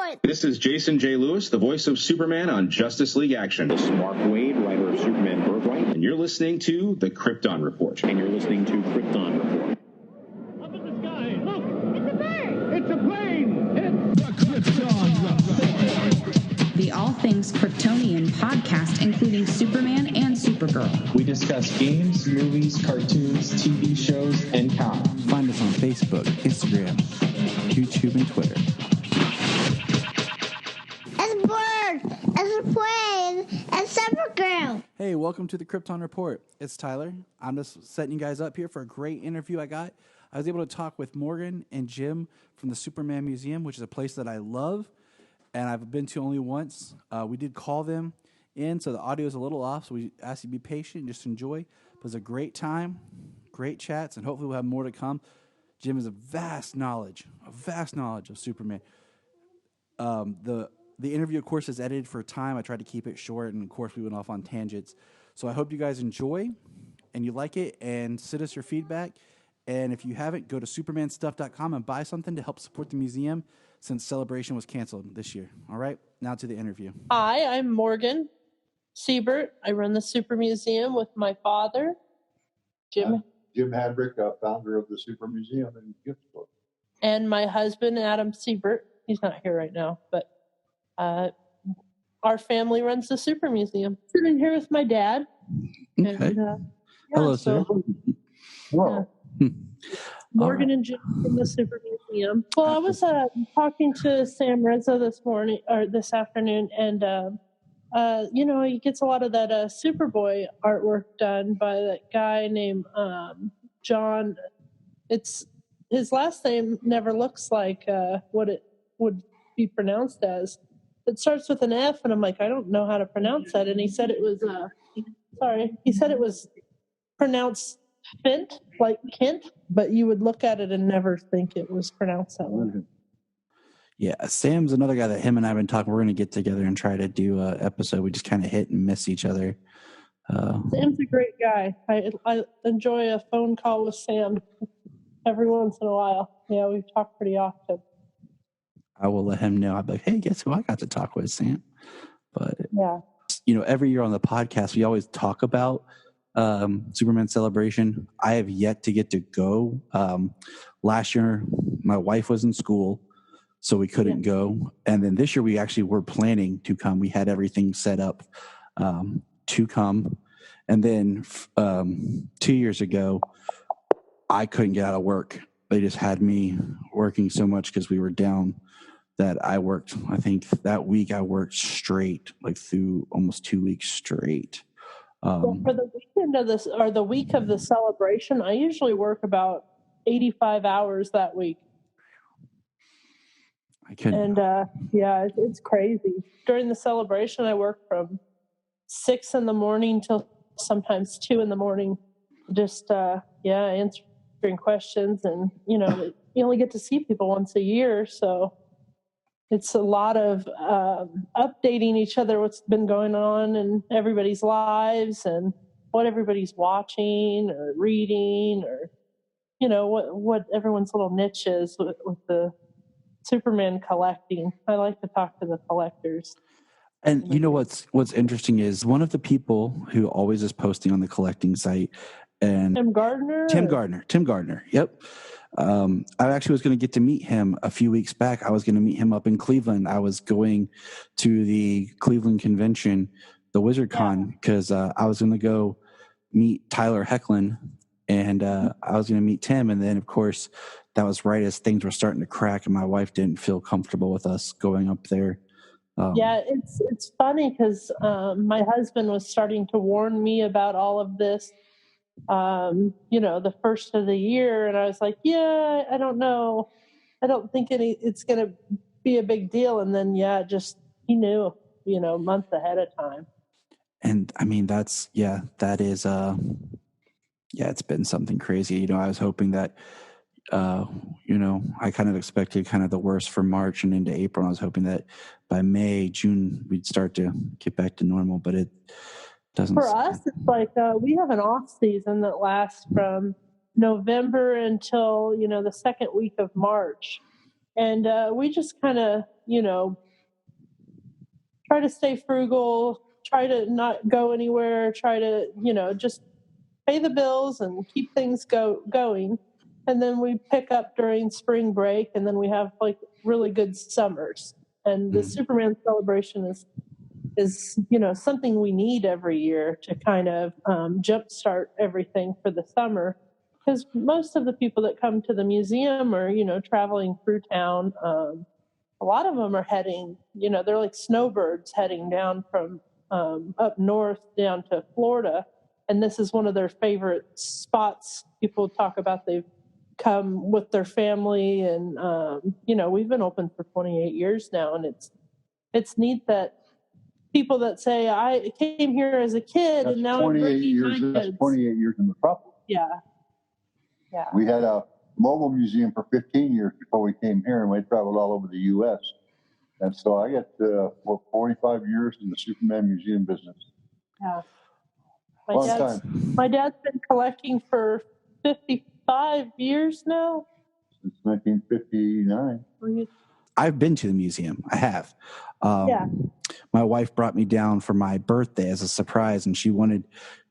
Report. This is Jason J. Lewis, the voice of Superman on Justice League Action. This is Mark Wade, writer of Superman Birthright. And you're listening to The Krypton Report. And you're listening to Krypton Report. Up in the sky, look! It's a bird! It's a plane! It's the Krypton Report! The All Things Kryptonian podcast, including Superman and Supergirl. We discuss games, movies, cartoons, TV shows, and comics. Find us on Facebook, Instagram, YouTube, and Twitter. It's a bird! It's a plane! It's Supergirl! Hey, welcome to the Krypton Report. It's Tyler. I'm just setting you guys up here for a great interview I got. I was able to talk with Morgan and Jim from the Superman Museum, which is a place that I love, and I've been to only once. We did call them in, so the audio is a little off, so we ask you to be patient and just enjoy. It was a great time, great chats, and hopefully we'll have more to come. Jim has a vast knowledge of Superman. The interview, of course, is edited for time. I tried to keep it short, and of course, we went off on tangents. So I hope you guys enjoy and you like it, and send us your feedback. And if you haven't, go to supermanstuff.com and buy something to help support the museum since Celebration was canceled this year. All right, now to the interview. Hi, I'm Morgan Siebert. I run the Super Museum with my father, Jim Hadrick, founder of the Super Museum and Gift Store. And my husband, Adam Siebert. He's not here right now, but our family runs the Super Museum. Sitting here with my dad. Okay. And, Hello, sir. Whoa. Morgan and Jim from the Super Museum. Well, I was talking to Sam Rizzo this afternoon, and he gets a lot of that Superboy artwork done by that guy named John. It's his last name never looks like what it would be pronounced as. It starts with an F, and I'm like, I don't know how to pronounce that. And he said it was pronounced Fint, like Kent, but you would look at it and never think it was pronounced that way. Yeah, Sam's another guy that him and I have been talking. We're going to get together and try to do an episode. We just kind of hit and miss each other. Sam's a great guy. I enjoy a phone call with Sam every once in a while. Yeah, we talk pretty often. I will let him know. I'll be like, hey, guess who I got to talk with, Sam? But, yeah, every year on the podcast, we always talk about Superman Celebration. I have yet to get to go. Last year, my wife was in school, so we couldn't go. And then this year, we actually were planning to come. We had everything set up to come. And then 2 years ago, I couldn't get out of work. They just had me working so much because we were down that I worked. I think that week I worked straight, like through almost 2 weeks straight. Well, for the weekend of this, or the week of the celebration, I usually work about 85 hours that week. I couldn't. And it's crazy. During the celebration, I work from 6 a.m. till sometimes 2 a.m. Just answering questions, and you only get to see people once a year, so it's a lot of updating each other what's been going on in everybody's lives and what everybody's watching or reading, or what everyone's little niche is with the Superman collecting. I like to talk to the collectors. And what's interesting is one of the people who always is posting on the collecting site, and Tim Gardner. Yep. I actually was going to get to meet him a few weeks back. I was going to meet him up in Cleveland. I was going to the Cleveland convention, the Wizard Con, because I was going to go meet Tyler Hoechlin, and I was going to meet Tim. And then, of course, that was right as things were starting to crack, and my wife didn't feel comfortable with us going up there. It's funny because my husband was starting to warn me about all of this. The first of the year, and I was like, I don't know. I don't think it's going to be a big deal. And then, he knew, months ahead of time. And I mean, that is, it's been something crazy. I was hoping that, I kind of expected kind of the worst for March and into April. And I was hoping that by May, June, we'd start to get back to normal, but it doesn't. For us, it's like we have an off season that lasts from November until the second week of March, And we just kind of, try to stay frugal, try to not go anywhere, try to, just pay the bills and keep things going. And then we pick up during spring break, and then we have like really good summers. And the Superman celebration is something we need every year to kind of jumpstart everything for the summer, because most of the people that come to the museum are traveling through town. A lot of them are heading, they're like snowbirds heading down from up north down to Florida, and this is one of their favorite spots. People talk about they've come with their family, and we've been open for 28 years now, and it's neat that people that say I came here as a kid That's and now I'm 28 bringing years. my That's kids. 28 years in Metropolis. Yeah. We had a mobile museum for 15 years before we came here, and we traveled all over the U.S. And so I got 45 years in the Superman museum business. Yeah. Long time. My dad's been collecting for 55 years now. Since 1959. I've been to the museum. I have. My wife brought me down for my birthday as a surprise, and she wanted,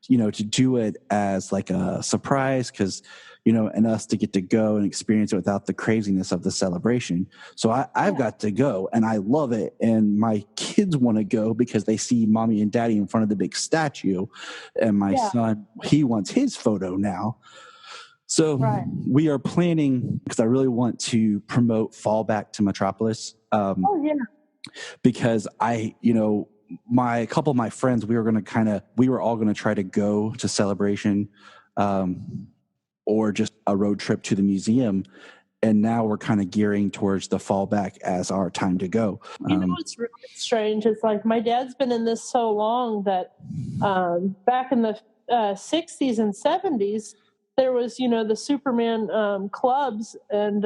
to do it as like a surprise because, and us to get to go and experience it without the craziness of the celebration. So I've got to go, and I love it. And my kids want to go because they see mommy and daddy in front of the big statue, and my son, he wants his photo now. So we are planning, because I really want to promote Fall Back to Metropolis. Because a couple of my friends, we were all going to try to go to Celebration, or just a road trip to the museum. And now we're kind of gearing towards the Fall Back as our time to go. What's really strange is like my dad's been in this so long that back in the 60s and 70s, there was, the Superman clubs, and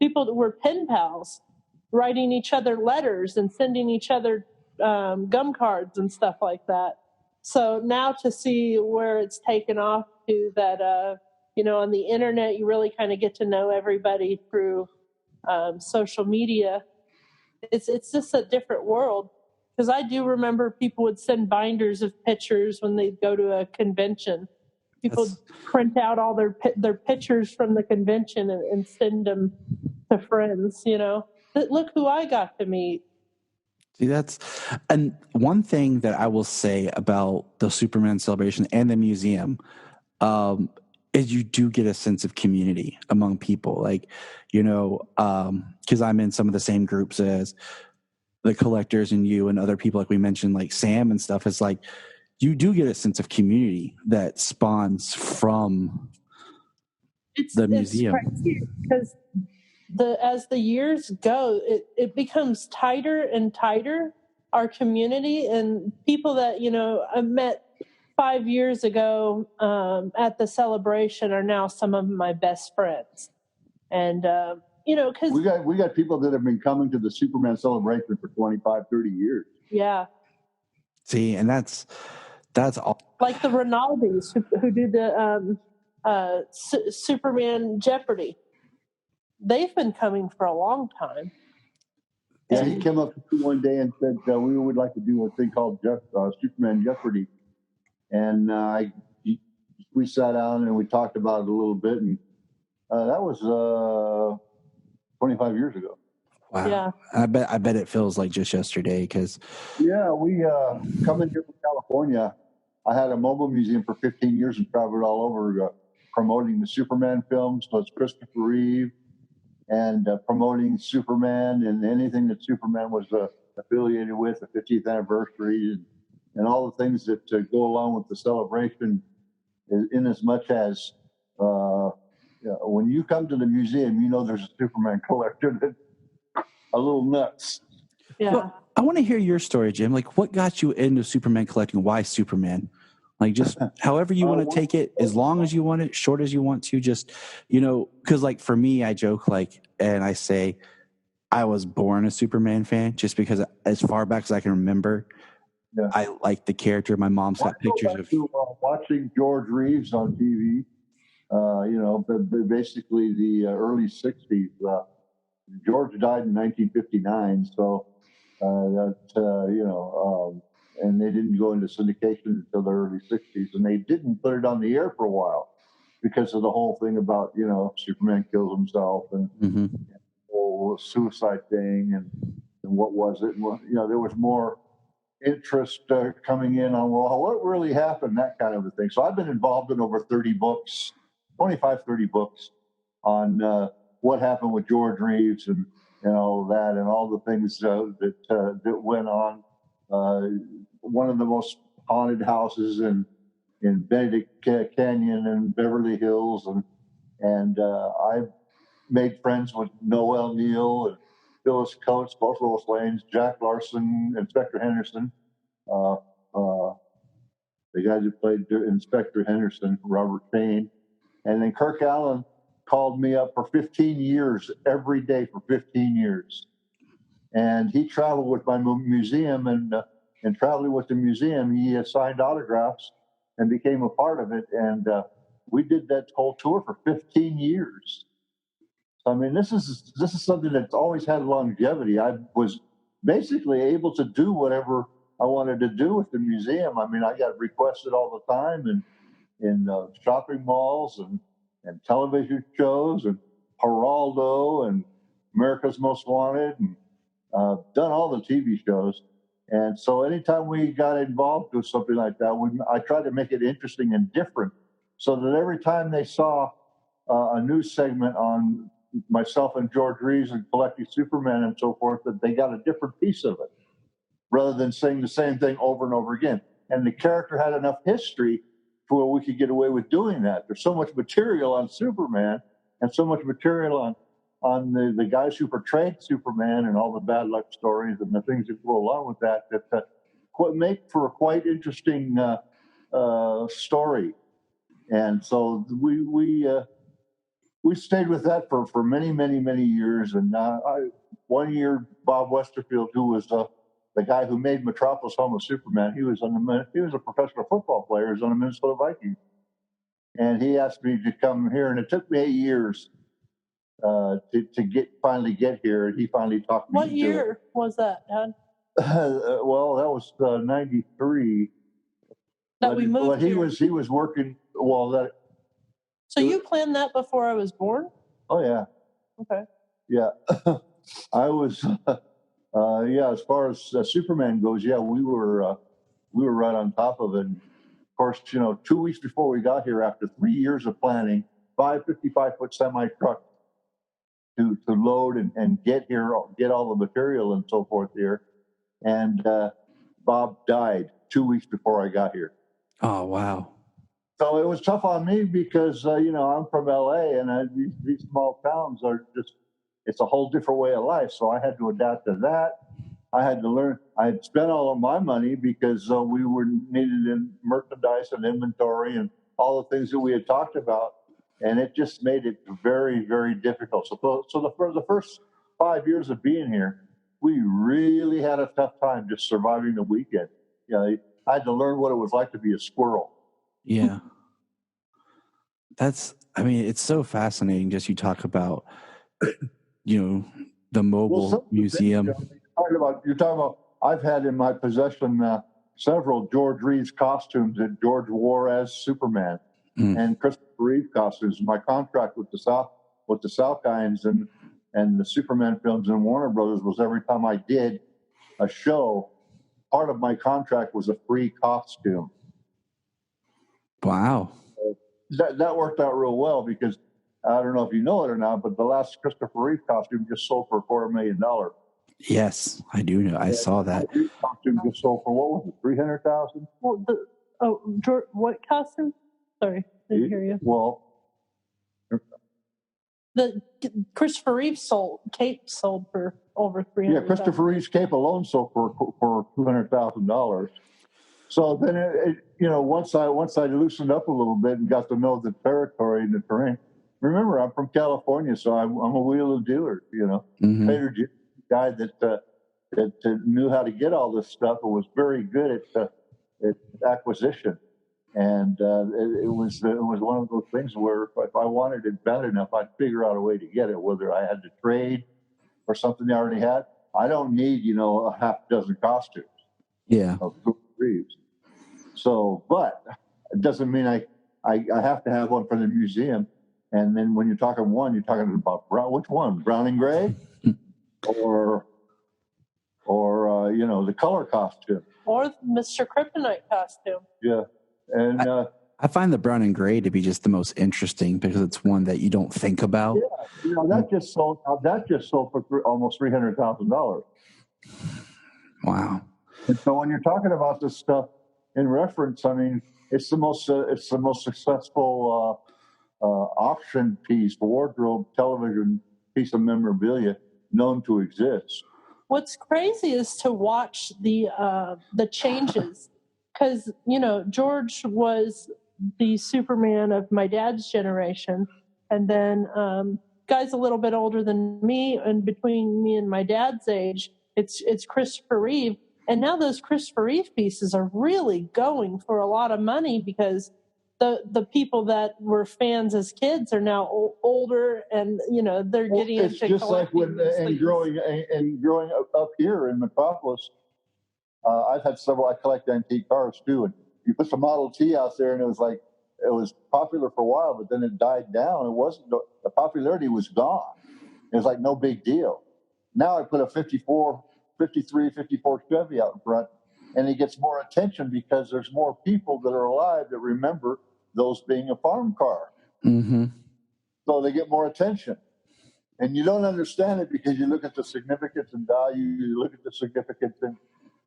people that were pen pals, writing each other letters and sending each other gum cards and stuff like that. So now to see where it's taken off to that, on the internet, you really kind of get to know everybody through social media. It's just a different world. Because I do remember people would send binders of pictures when they'd go to a convention. People would print out all their pictures from the convention and send them to friends, Look who I got to meet. See, and one thing that I will say about the Superman celebration and the museum, is you do get a sense of community among people. Like, because I'm in some of the same groups as the collectors and you and other people, like we mentioned, like Sam and stuff. It's like, you do get a sense of community that spawns from the museum. Because as the years go, it becomes tighter and tighter, our community, and people that, I met 5 years ago at the celebration are now some of my best friends. And, because we got people that have been coming to the Superman celebration for 25, 30 years. Yeah. See, and that's all. Like the Rinaldis who do the Superman Jeopardy. They've been coming for a long time. Yeah, he came up to me one day and said, we would like to do a thing called Superman Jeopardy. And we sat down and we talked about it a little bit. And that was 25 years ago. Wow. Yeah. I bet it feels like just yesterday because. Yeah, we coming here from California. I had a mobile museum for 15 years and traveled all over promoting the Superman films. So it's Christopher Reeve, and promoting Superman and anything that Superman was affiliated with, the 50th anniversary, and all the things that go along with the celebration. In as much as when you come to the museum, there's a Superman collector that's a little nuts. Yeah. Well, I want to hear your story, Jim. Like, what got you into Superman collecting? Why Superman? Like, just however you want to take it, as long as you want it, short as you want to, just, because like for me, I joke and I say I was born a Superman fan just because as far back as I can remember, I like the character. My mom's got pictures of watching George Reeves on TV, basically the early 60s. George died in 1959, so and they didn't go into syndication until the early 60s, and they didn't put it on the air for a while because of the whole thing about, Superman kills himself and Mm-hmm. the whole suicide thing and what was it? And, there was more interest coming in on, well, what really happened, that kind of a thing. So I've been involved in over 30 books, 25, 30 books on what happened with George Reeves and all that and all the things that went on. One of the most haunted houses in Benedict Canyon and Beverly Hills, and I made friends with Noel Neal and Phyllis Coates, both Lois Lanes, Jack Larson, Inspector Henderson, uh, the guy who played Inspector Henderson, Robert Payne, and then Kirk Allen called me up for 15 years, every day for 15 years. And he traveled with my museum, and traveling with the museum, he signed autographs and became a part of it. And we did that whole tour for 15 years. So, I mean, this is something that's always had longevity. I was basically able to do whatever I wanted to do with the museum. I mean, I got requested all the time in shopping malls and television shows and Geraldo and America's Most Wanted, and done all the TV shows. And so anytime we got involved with something like that, I tried to make it interesting and different so that every time they saw a news segment on myself and George Reeves and collecting Superman and so forth, that they got a different piece of it rather than saying the same thing over and over again. And the character had enough history to where we could get away with doing that. There's so much material on Superman and so much material on the guys who portrayed Superman and all the bad luck stories and the things that go along with that make for a quite interesting story. And so we stayed with that for many, many, many years. And one year, Bob Westerfield, who was the guy who made Metropolis Home of Superman, he was a professional football player. He was on the Minnesota Vikings, and he asked me to come here, and it took me 8 years to finally get here. And he finally talked me. What year was that, Dad? Well, that was '93. That we moved but he here. he was working. Well, So you planned that before I was born? Oh yeah. Okay. Yeah, I was. As far as Superman goes, yeah, we were right on top of it. And of course, 2 weeks before we got here, after 3 years of planning, 5 55-foot semi truck to load and get here, get all the material and so forth here, and Bob died 2 weeks before I got here. Oh wow! So it was tough on me because I'm from LA, and these small towns are just. It's a whole different way of life. So I had to adapt to that. I had to learn. I had spent all of my money because we were needed in merchandise and inventory and all the things that we had talked about. And it just made it very, very difficult. So for the first 5 years of being here, we really had a tough time just surviving the weekend. I had to learn what it was like to be a squirrel. Yeah. It's so fascinating. Just you talk about, the mobile museum. You're talking about. I've had in my possession several George Reeves costumes that George wore as Superman, and Christopher Reeve costumes. My contract with the Salkinds and the Superman films and Warner Brothers was every time I did a show, part of my contract was a free costume. Wow. That worked out real well because I don't know if you know it or not, but the last Christopher Reeve costume just sold for $250,000. Yes, I do know. I saw that. Costume just sold for what was it, $300,000? Well, George, what costume? Sorry, didn't hear you. Well, the Christopher Reeve cape sold for over $300,000. Yeah, Christopher Reeve's cape alone sold for $200,000. So then, once I loosened up a little bit and got to know the territory and the terrain. Remember, I'm from California, so I'm a wheeler dealer. Mm-hmm. Trader Jim, guy that knew how to get all this stuff and was very good at acquisition. And it was one of those things where if I wanted it bad enough, I'd figure out a way to get it, whether I had to trade or something they already had. I don't need, a half dozen costumes Yeah. of Reeves. So, but it doesn't mean I have to have one for the museum. And then when you're talking one, you're talking about which one? Brown and gray, or the color costume, or Mr. Kryptonite costume. Yeah, and I find the brown and gray to be just the most interesting because it's one that you don't think about. Yeah, that just sold. That just sold for almost $300,000. Wow. And so when you're talking about this stuff in reference, I mean, it's the most successful auction piece, wardrobe, television piece of memorabilia known to exist. What's crazy is to watch the changes, because George was the Superman of my dad's generation, and then guys a little bit older than me, and between me and my dad's age, it's Christopher Reeve, and now those Christopher Reeve pieces are really going for a lot of money because the people that were fans as kids are now older, and they're getting into collecting. It's just like growing up here in Metropolis. I've had several. I collect antique cars too, and you put the Model T out there, and it was popular for a while, but then it died down. The popularity was gone. It was like no big deal. Now I put a 54 Chevy out in front, and it gets more attention because there's more people that are alive that remember those being a farm car. Mm-hmm. So they get more attention. And you don't understand it because you look at the significance and value, you look at the significance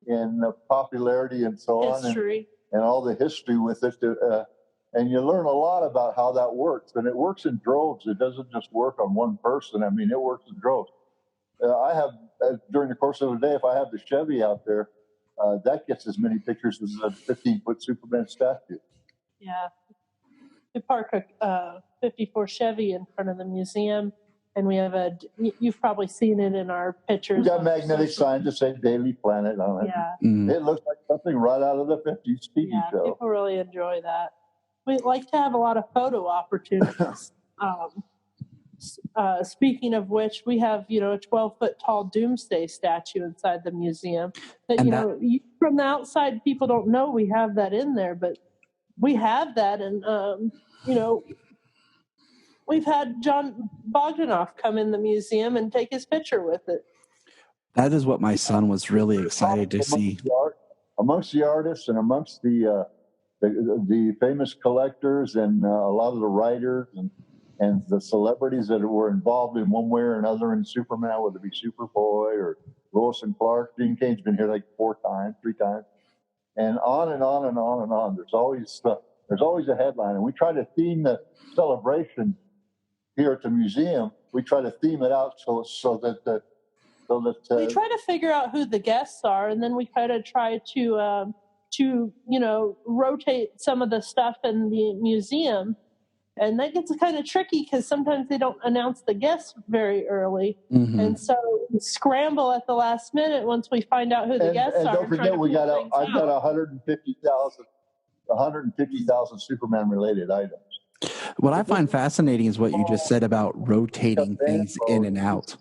in popularity and so on, and all the history with it. And you learn a lot about how that works. And it works in droves. It doesn't just work on one person. I mean, it works in droves. I have, during the course of the day, if I have the Chevy out there, that gets as many pictures as a 15-foot Superman statue. Yeah. We park a 54 Chevy in front of the museum, and we have you've probably seen it in our pictures. We got magnetic signs that say Daily Planet on it. Yeah. Mm. It looks like something right out of the 50s TV show. People really enjoy that. We like to have a lot of photo opportunities. Speaking of which, we have, a 12-foot tall Doomsday statue inside the museum. From the outside, people don't know we have that in there, but we have that, and we've had John Bogdanoff come in the museum and take his picture with it. That is what my son was really excited to see. Amongst the artists and amongst the famous collectors and a lot of the writers and the celebrities that were involved in one way or another in Superman, whether it be Superboy or Lois and Clark. Dean Cain's been here like 3 times. And on and on and on and on. There's always a headline, and we try to theme the celebration here at the museum. We try to theme it out so that we try to figure out who the guests are, and then we try to rotate some of the stuff in the museum, and that gets kind of tricky because sometimes they don't announce the guests very early, and so we scramble at the last minute once we find out who the guests are. And don't forget, I've got 150,000 Superman related items. What I find fascinating is what you just said about rotating things in and out.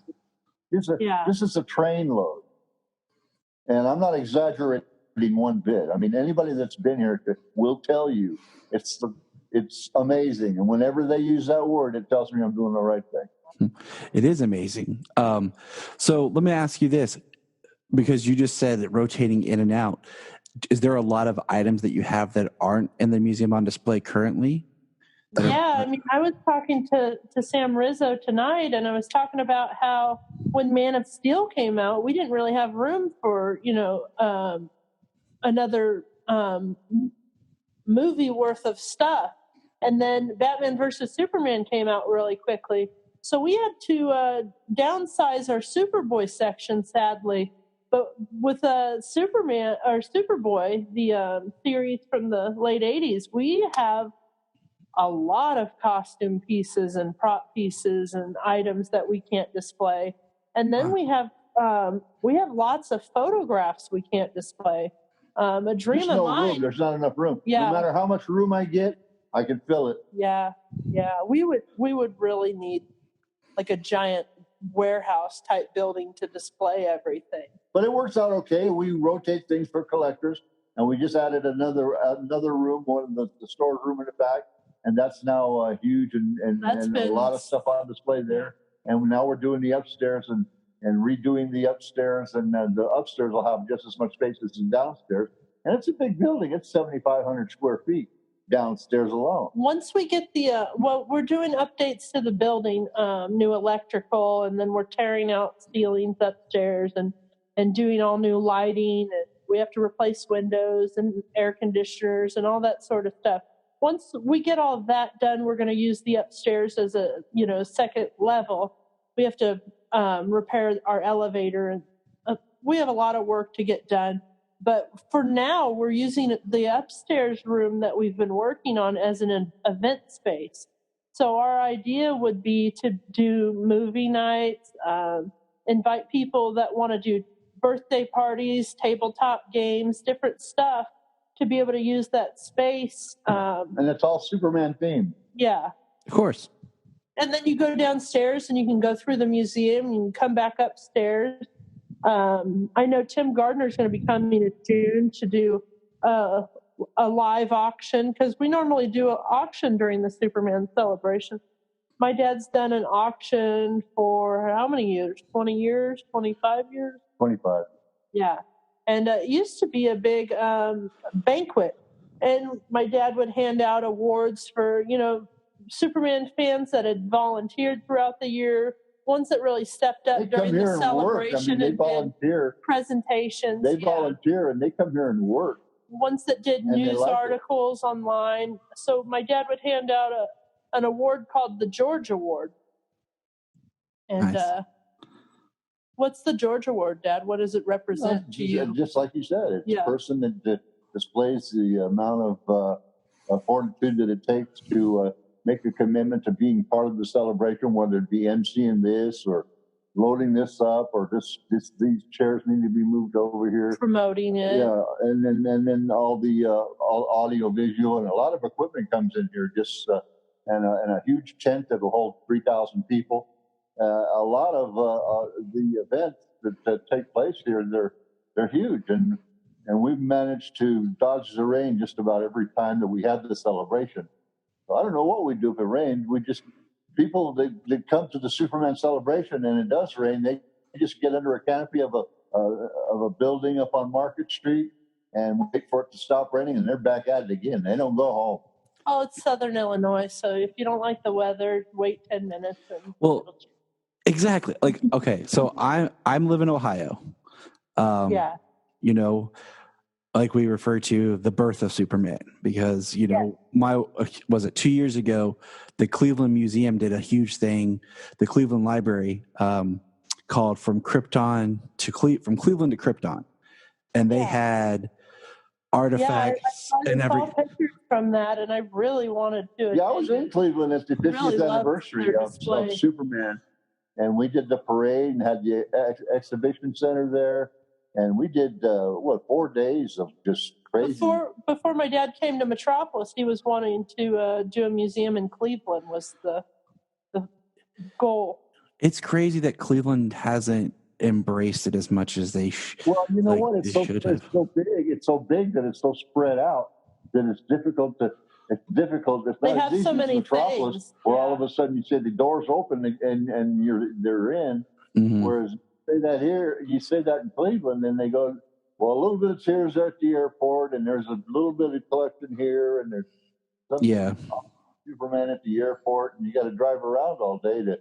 This is a train load, and I'm not exaggerating one bit. I mean, anybody that's been here will tell you it's amazing, and whenever they use that word, it tells me I'm doing the right thing. It is amazing. So let me ask you this, because you just said that rotating in and out. Is there a lot of items that you have that aren't in the museum on display currently? Yeah, I was talking to Sam Rizzo tonight, and I was talking about how when Man of Steel came out, we didn't really have room for, another movie worth of stuff. And then Batman versus Superman came out really quickly. So we had to downsize our Superboy section, sadly. But with Superman or Superboy, the series from the late 80s, we have a lot of costume pieces and prop pieces and items that we can't display. And then we have lots of photographs we can't display. A Dream of Mine. There's not enough room. Yeah. No matter how much room I get, I can fill it. Yeah. We would really need like a giant warehouse type building to display everything. But it works out okay. We rotate things for collectors, and we just added another room, one of the storage room in the back, and that's now huge and a lot of stuff on display there. And now we're doing the upstairs and redoing the upstairs, and the upstairs will have just as much space as the downstairs. And it's a big building. It's 7,500 square feet downstairs alone. Once we get we're doing updates to the building, new electrical, and then we're tearing out ceilings upstairs and doing all new lighting, and we have to replace windows and air conditioners and all that sort of stuff. Once we get all of that done, we're going to use the upstairs as a second level. We have to repair our elevator, and we have a lot of work to get done. But for now, we're using the upstairs room that we've been working on as an event space. So our idea would be to do movie nights, invite people that want to do birthday parties, tabletop games, different stuff, to be able to use that space. And it's all Superman themed. Yeah. Of course. And then you go downstairs and you can go through the museum and you can come back upstairs. I know Tim Gardner's going to be coming in June to do a live auction, because we normally do an auction during the Superman celebration. My dad's done an auction for how many years? 20 years? 25 years? 25. Yeah. And it used to be a big banquet. And my dad would hand out awards for, Superman fans that had volunteered throughout the year, ones that really stepped up during the celebration. They volunteer. Presentations. They volunteer and they come here and work. Ones that did news articles online. So my dad would hand out an award called the George Award. And nice. What's the George Award, Dad? What does it represent to you? Just like you said, it's a person that displays the amount of fortitude that it takes to make a commitment to being part of the celebration, whether it be emceeing this or loading this up, or these chairs need to be moved over here. Promoting it. Yeah, and then all the all audio, visual, and a lot of equipment comes in here. And a huge tent that will hold 3,000 people. A lot of the events that take place here, they're huge, and we've managed to dodge the rain just about every time that we have the celebration. So I don't know what we'd do if it rained. People that come to the Superman celebration and it does rain, they just get under a canopy of a building up on Market Street and wait for it to stop raining, and they're back at it again. They don't go home. Oh, it's Southern Illinois, so if you don't like the weather, wait 10 minutes. Exactly. Like, okay, so I'm living in Ohio. Yeah. Like we refer to the birth of Superman, because, 2 years ago, the Cleveland Museum did a huge thing, the Cleveland Library, called From Cleveland to Krypton. And they had artifacts and everything. Pictures from that, and I really wanted to. Yeah, I was in Cleveland at the 50th anniversary of Superman. And we did the parade and had the exhibition center there. And we did, 4 days of just crazy. Before my dad came to Metropolis, he was wanting to do a museum in Cleveland was the goal. It's crazy that Cleveland hasn't embraced it as much as they should. Well, you know what? It's so big. It's so big that it's so spread out that it's difficult. It's not they have as easy so many as Metropolis, things. where all of a sudden you say the doors open and they're in. Mm-hmm. Whereas you say that in Cleveland, and they go, well, a little bit's here's at the airport, and there's a little bit of collection here, and there's Superman at the airport, and you got to drive around all day to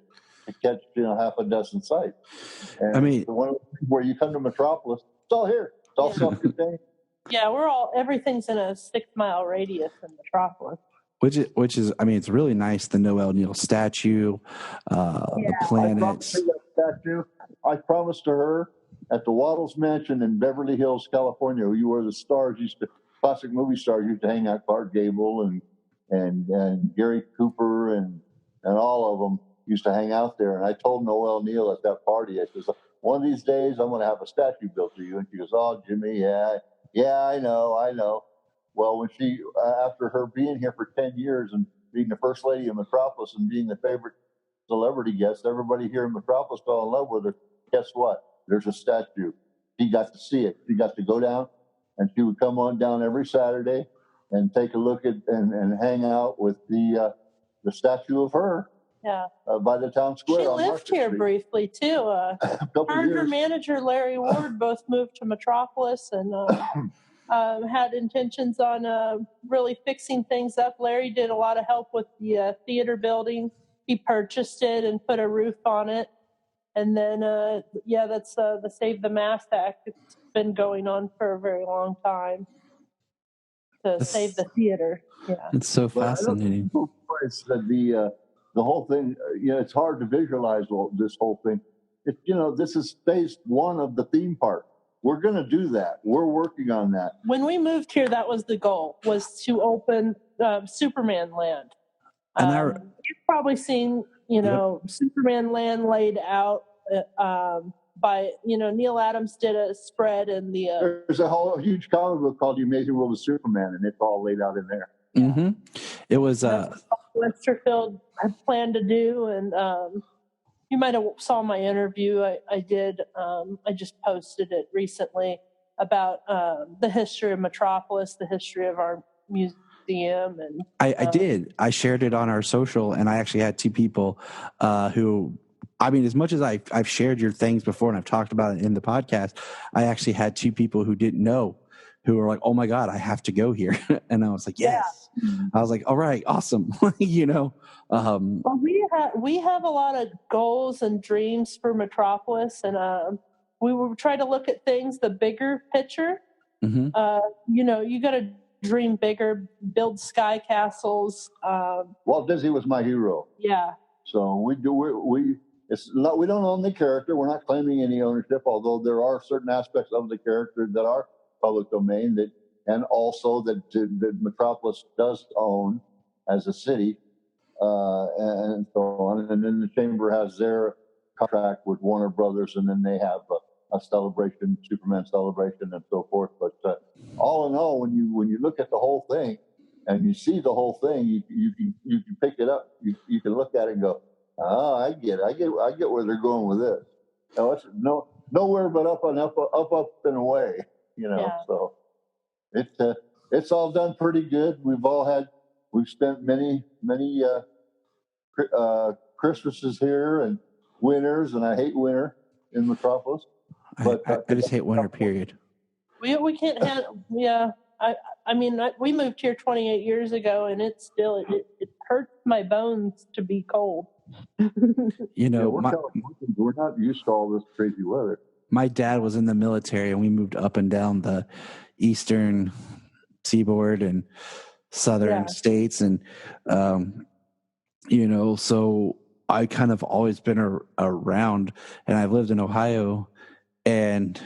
catch half a dozen sites. And the one where you come to Metropolis, it's all here. It's all self-contained. Yeah, everything's in a 6-mile radius in Metropolis. Which is, it's really nice. The Noel Neal statue, the planets. I promised to her at the Waddles Mansion in Beverly Hills, California, where the classic movie stars used to hang out. Clark Gable and Gary Cooper and all of them used to hang out there. And I told Noel Neal at that party, I said, one of these days I'm going to have a statue built to you. And she goes, oh, Jimmy, yeah, I know. Well, when she, after her being here for 10 years and being the first lady of Metropolis and being the favorite celebrity guest. Everybody here in Metropolis fell in love with her. Guess what? There's a statue. She got to see it. She got to go down, and she would come on down every Saturday and take a look at and hang out with the statue of her. Yeah. By the town square. She on lived Market here Street. briefly too. A couple Her and her years. manager Larry Ward both moved to Metropolis and had intentions on really fixing things up. Larry did a lot of help with the theater building. He purchased it and put a roof on it. And then, that's the Save the Mast Act. It's been going on for a very long time to save the theater. Yeah, It's so But I don't fascinating. think it's the whole thing. It's hard to visualize this whole thing. This is phase one of the theme park. We're going to do that. We're working on that. when we moved here, that was the goal, was to open Superman Land. And You've probably seen, Superman Land laid out by, Neil Adams did a spread in the... There's a whole huge comic book called The Amazing World of Superman, and it's all laid out in there. Mm-hmm. It was That's what Westerfield had planned to do, and you might have saw my interview I did. I just posted it recently about the history of Metropolis, the history of our museum, and I did. I shared it on our social, and I actually had two people who, I mean, as much as I've shared your things before and I've talked about it in the podcast, I actually had two people who didn't know, who were like, "Oh my God, I have to go here," and I was like, "Yes." Yeah. I was like, "All right, awesome." Well, we have a lot of goals and dreams for Metropolis, and we will try to look at things the bigger picture. Mm-hmm. You got to dream bigger, build sky castles. Walt Disney was my hero. Yeah. So we don't own the character. We're not claiming any ownership, although there are certain aspects of the character that are public domain and also that Metropolis does own as a city, and so on. And then the chamber has their contract with Warner Brothers, and then they have a celebration, Superman celebration, and so forth. But all in all, when you look at the whole thing and you see the whole thing, you can pick it up. You can look at it and go, "Oh, I get where they're going with this." It's nowhere but up and up and away. Yeah. So it's all done pretty good. We've spent many Christmases here and winters, and I hate winter in Metropolis. But I just hate winter. Period. We can't have. Yeah. I mean, we moved here 28 years ago, and it hurts my bones to be cold. We're not used to all this crazy weather. My dad was in the military, and we moved up and down the eastern seaboard and southern states, and so I kind of always been around, and I've lived in Ohio, and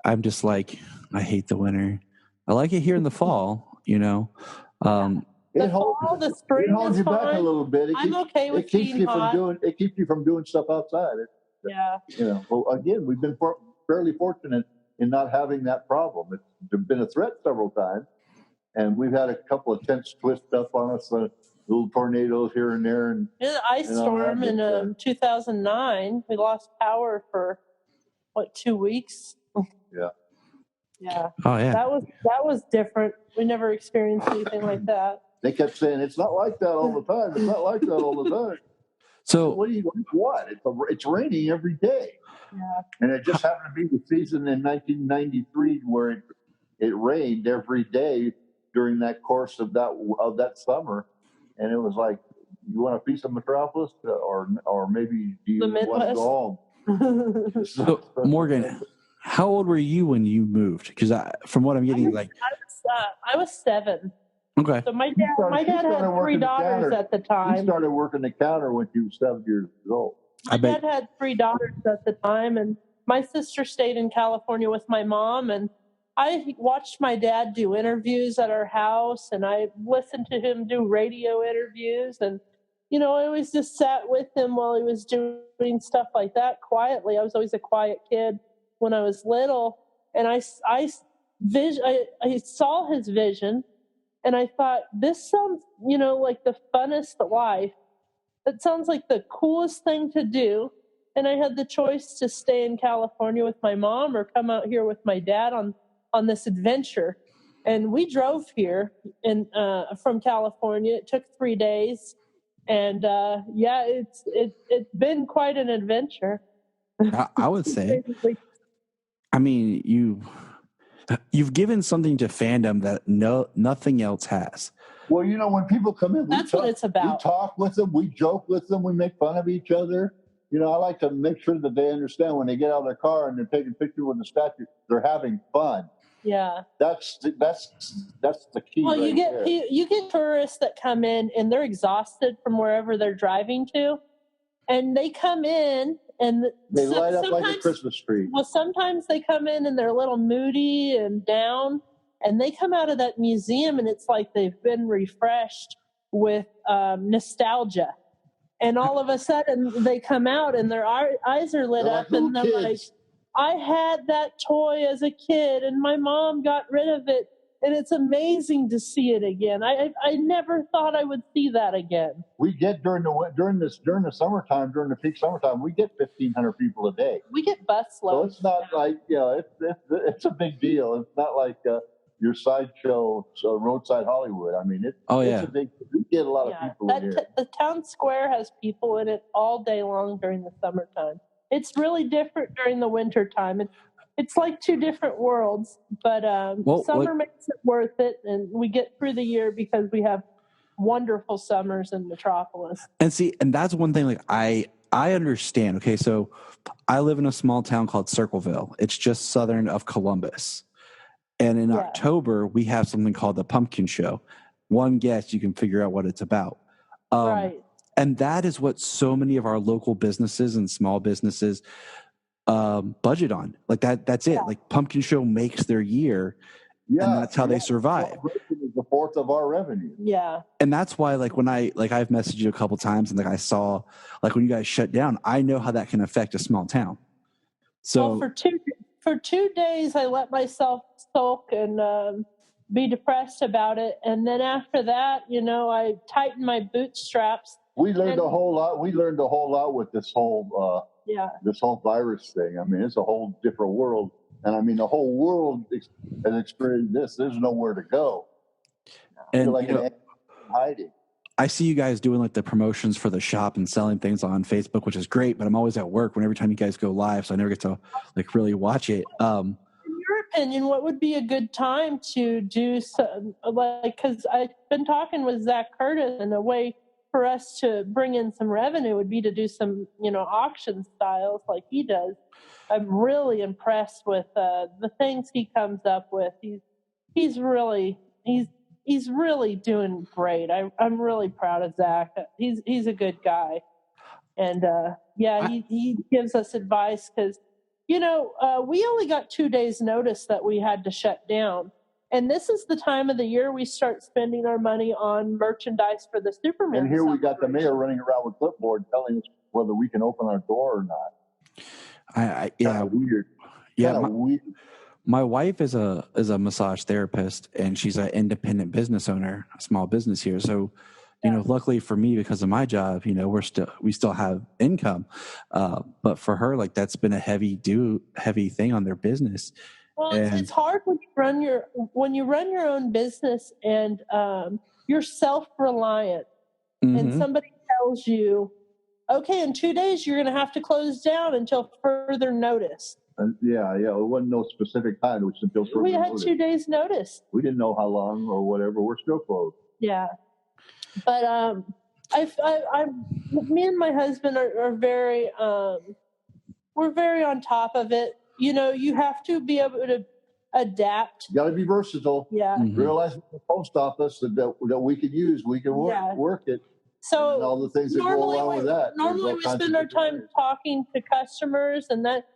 I'm just like, I hate the winter. I like it here in the fall, The fall, the spring it holds is you back fine. a little bit. I'm okay with being hot. It keeps you from doing stuff outside. Yeah. Well, again, we've been fairly fortunate in not having that problem. It's been a threat several times, and we've had a couple of tents twist up on us, little tornadoes here and there. And an ice storm in 2009. We lost power for 2 weeks. Yeah. Yeah. Oh yeah. That was different. We never experienced anything like that. They kept saying it's not like that all the time. It's not like that all the time. So what? It's raining every day. Yeah. And it just happened to be the season in 1993 where it rained every day during that course of that summer, and it was like, you want a piece of Metropolis, or maybe do you want to go home? So Morgan, how old were you when you moved? Because from what I'm getting, I was 7. Okay. So my dad had 3 daughters at the time. He started working the counter when he was 7 years old. My dad had 3 daughters at the time, and my sister stayed in California with my mom, and I watched my dad do interviews at our house, and I listened to him do radio interviews, and I always just sat with him while he was doing stuff like that quietly. I was always a quiet kid when I was little, and I saw his vision, and I thought, this sounds, like the funnest life. It sounds like the coolest thing to do. And I had the choice to stay in California with my mom or come out here with my dad on this adventure. And we drove here from California. It took 3 days. And it's been quite an adventure. I would say. I mean, you've given something to fandom that nothing else has. Well, when people come in, that's what it's about. We talk with them, we joke with them, we make fun of each other. I like to make sure that they understand when they get out of their car and they're taking pictures with the statue, they're having fun. Yeah, that's the key. Well, you get tourists that come in and they're exhausted from wherever they're driving to, and they come in and they light up like a Christmas tree. Well, sometimes they come in and they're a little moody and down, and they come out of that museum and it's like they've been refreshed with nostalgia. And all of a sudden they come out and their eyes are lit up and they're like, I had that toy as a kid and my mom got rid of it. And it's amazing to see it again. I never thought I would see that again. We get during the summertime, during the peak summertime, we get 1,500 people a day. We get bus loads. So it's not like, it's a big deal. It's not like your sideshow, roadside Hollywood. I mean, it's a big. We get a lot of people in here. The town square has people in it all day long during the summertime. It's really different during the winter time. It's like two different worlds, but summer makes it worth it, and we get through the year because we have wonderful summers in Metropolis. And that's one thing. Like I understand. Okay, so I live in a small town called Circleville. It's just southern of Columbus. And in October, we have something called the Pumpkin Show. One guess, you can figure out what it's about. Right. And that is what so many of our local businesses and small businesses budget on. Like that's it. Like Pumpkin Show makes their year, and that's how they survive. It's the fourth of our revenue. Yeah. And that's why, like, when I've messaged you a couple times, and like I saw, like when you guys shut down, I know how that can affect a small town. So for 2 days, I let myself sulk and be depressed about it. And then after that, I tightened my bootstraps. We learned a whole lot. We learned a whole lot with this whole virus thing. I mean, it's a whole different world. And I mean, the whole world has experienced this. There's nowhere to go. And hiding. I see you guys doing like the promotions for the shop and selling things on Facebook, which is great, but I'm always at work every time you guys go live, so I never get to like really watch it. In your opinion, what would be a good time to do some, because I've been talking with Zach Curtis, and a way for us to bring in some revenue would be to do some, auction styles like he does. I'm really impressed with the things he comes up with. He's really doing great. I'm really proud of Zach. He's a good guy, and he gives us advice because we only got 2 days notice that we had to shut down, and this is the time of the year we start spending our money on merchandise for the Superman. And here we got the mayor running around with clipboard telling us whether we can open our door or not. Weird. Yeah, weird. My wife is a massage therapist, and she's an independent business owner, a small business here. So, luckily for me, because of my job, we still have income. But for her, like that's been a heavy thing on their business. Well, it's hard when you run your own business and you're self-reliant, and somebody tells you, okay, in 2 days you're going to have to close down until further notice. It wasn't no specific time. It was until further notice. We had 2 days notice. We didn't know how long or whatever. We're still closed. Yeah, but me and my husband are very we're very on top of it. You have to be able to adapt. You got to be versatile. Yeah. Mm-hmm. Realize the post office that we could use. We can work it. So and all the things that go along with that. Normally we spend our time talking to customers, and that,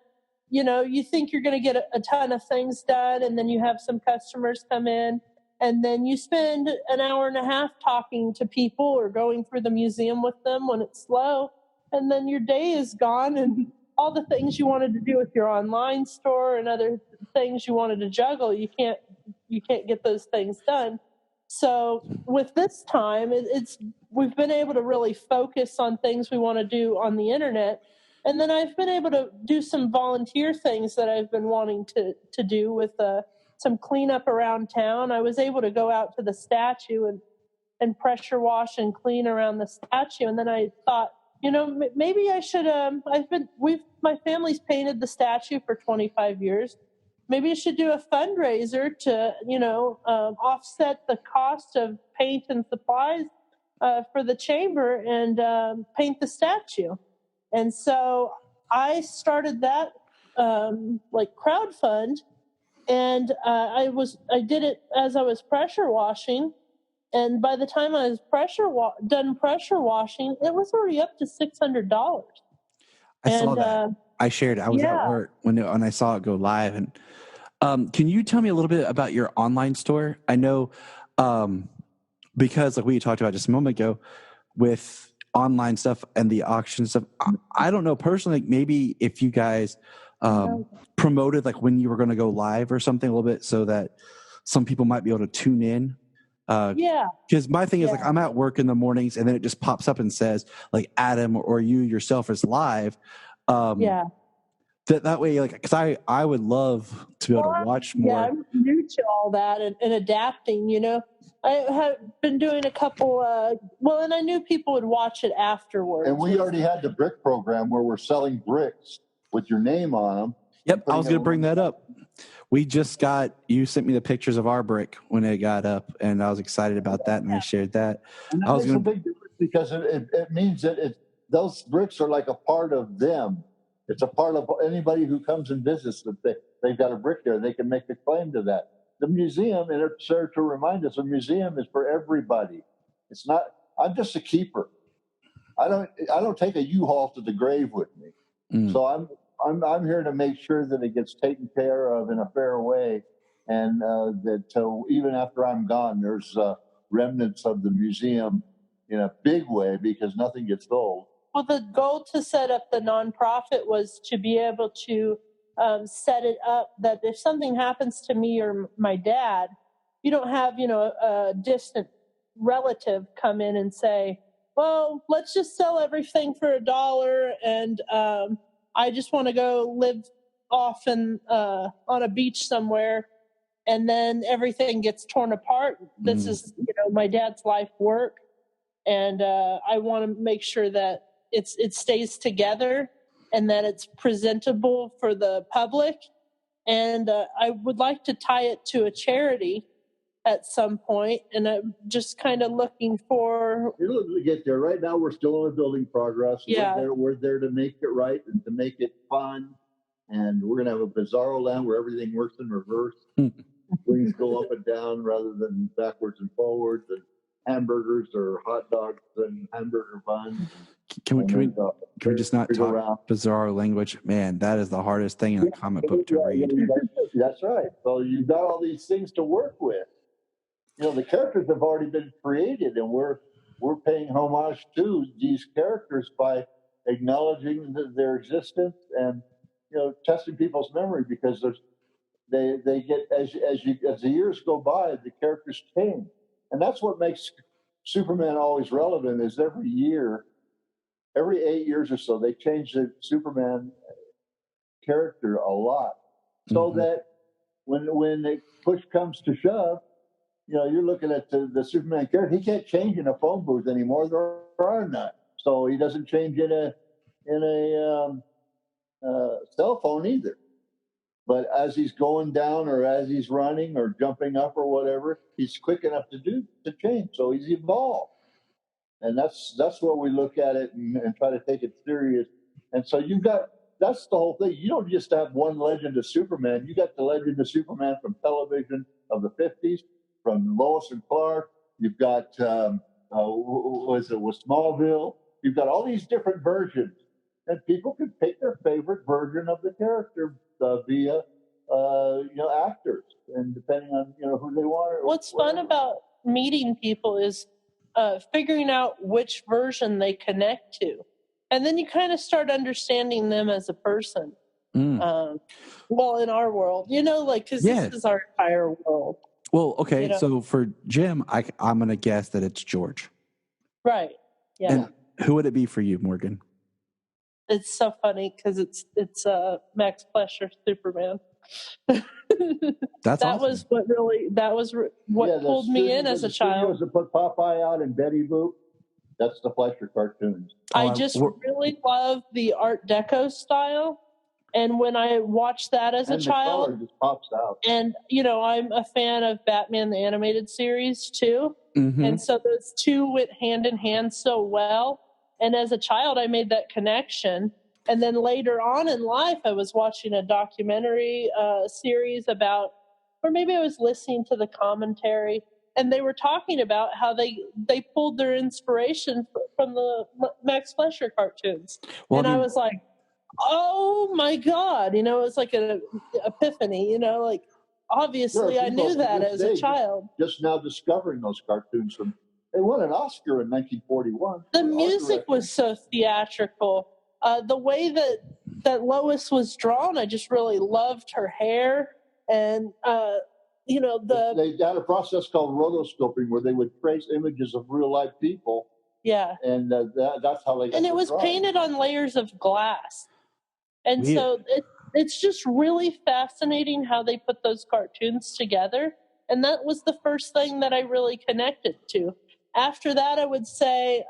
you think you're going to get a ton of things done, and then you have some customers come in, and then you spend an hour and a half talking to people or going through the museum with them when it's slow, and then your day is gone, and all the things you wanted to do with your online store and other things you wanted to juggle, you can't get those things done. So with this time, it's we've been able to really focus on things we want to do on the internet. And then I've been able to do some volunteer things that I've been wanting to do with some cleanup around town. I was able to go out to the statue and pressure wash and clean around the statue. And then I thought, maybe I should, my family's painted the statue for 25 years. Maybe I should do a fundraiser to, offset the cost of paint and supplies for the chamber and paint the statue. And so I started that crowdfund, and I did it as I was pressure washing. And by the time I was done pressure washing, it was already up to $600. I saw that. I shared it. I was at work when I saw it go live. And can you tell me a little bit about your online store? I know because like we talked about just a moment ago with online stuff and the auction stuff, I don't know personally, like if you guys promoted like when you were going to go live or something a little bit so that some people might be able to tune in. Because my thing is like I'm at work in the mornings and then it just pops up and says like Adam or you yourself is live. That way, like, because I would love to be able to watch more. Yeah, I'm new to all that and adapting. I have been doing a couple. And I knew people would watch it afterwards. And we already had the brick program where we're selling bricks with your name on them. Yep, I was going to bring that up. We just you sent me the pictures of our brick when it got up, and I was excited about that, and I shared that. And that makes a big difference because it means that those bricks are like a part of them. It's a part of anybody who comes and visits that they've got a brick there. They can make a claim to that. The museum, and it's there to remind us, a museum is for everybody. It's not. I'm just a keeper. I don't take a U-Haul to the grave with me. So I'm here to make sure that it gets taken care of in a fair way, and that even after I'm gone, there's remnants of the museum in a big way because nothing gets old. Well, the goal to set up the nonprofit was to be able to set it up that if something happens to me or my dad, you don't have, a distant relative come in and say, well, let's just sell everything for $1 and I just want to go live off on a beach somewhere and then everything gets torn apart. This is, my dad's life work. And I want to make sure that it stays together and that it's presentable for the public. And I would like to tie it to a charity at some point. And I'm just kind of looking for... You're looking to get there. Right now, we're still in a building progress. Yeah. We're there to make it right and to make it fun. And we're going to have a bizarro land where everything works in reverse. Wings go up and down rather than backwards and forwards. And hamburgers or hot dogs and hamburger buns. Can we just not talk bizarre language? Man, that is the hardest thing in a comic book to read. That's right. So you've got all these things to work with. The characters have already been created, and we're paying homage to these characters by acknowledging their existence and testing people's memory because they get as the years go by, the characters change, and that's what makes Superman always relevant. Is every 8 years or so, they change the Superman character a lot, so that when the push comes to shove, you're looking at the Superman character. He can't change in a phone booth anymore. There are none, so he doesn't change in a cell phone either. But as he's going down, or as he's running, or jumping up, or whatever, he's quick enough to change. So he's evolved. And that's what we look at it and try to take it serious. And so that's the whole thing. You don't just have one legend of Superman. You got the legend of Superman from television of the 50s, from Lois and Clark. You've got, with Smallville. You've got all these different versions. And people can pick their favorite version of the character via, actors. And depending on, who they want. What's fun about meeting people is figuring out which version they connect to. And then you kind of start understanding them as a person. In our world, because this is our entire world. Well, okay, so for Jim, I'm going to guess that it's George. Right. Yeah. And who would it be for you, Morgan? It's so funny because it's Max Fleischer Superman. That's that awesome. was what pulled me in as a child. Studios that put Popeye out and Betty Boop, that's the Fleischer cartoons. I just really love the Art Deco style. And when I watched that as a child, the color just pops out. And, I'm a fan of Batman the Animated Series, too. Mm-hmm. And so those two went hand in hand so well. And as a child, I made that connection. And then later on in life, I was watching a documentary series about, or maybe I was listening to the commentary, and they were talking about how they pulled their inspiration from the Max Fleischer cartoons. Well, I was like, oh my God, it was like an epiphany, like obviously I knew that as a child. Just now discovering those cartoons they won an Oscar in 1941. The music was so theatrical. The way that Lois was drawn, I just really loved her hair. And, they had a process called rotoscoping where they would trace images of real life people. Yeah. And that's how they got And it was painted on layers of glass. And so it's just really fascinating how they put those cartoons together. And that was the first thing that I really connected to. After that, I would say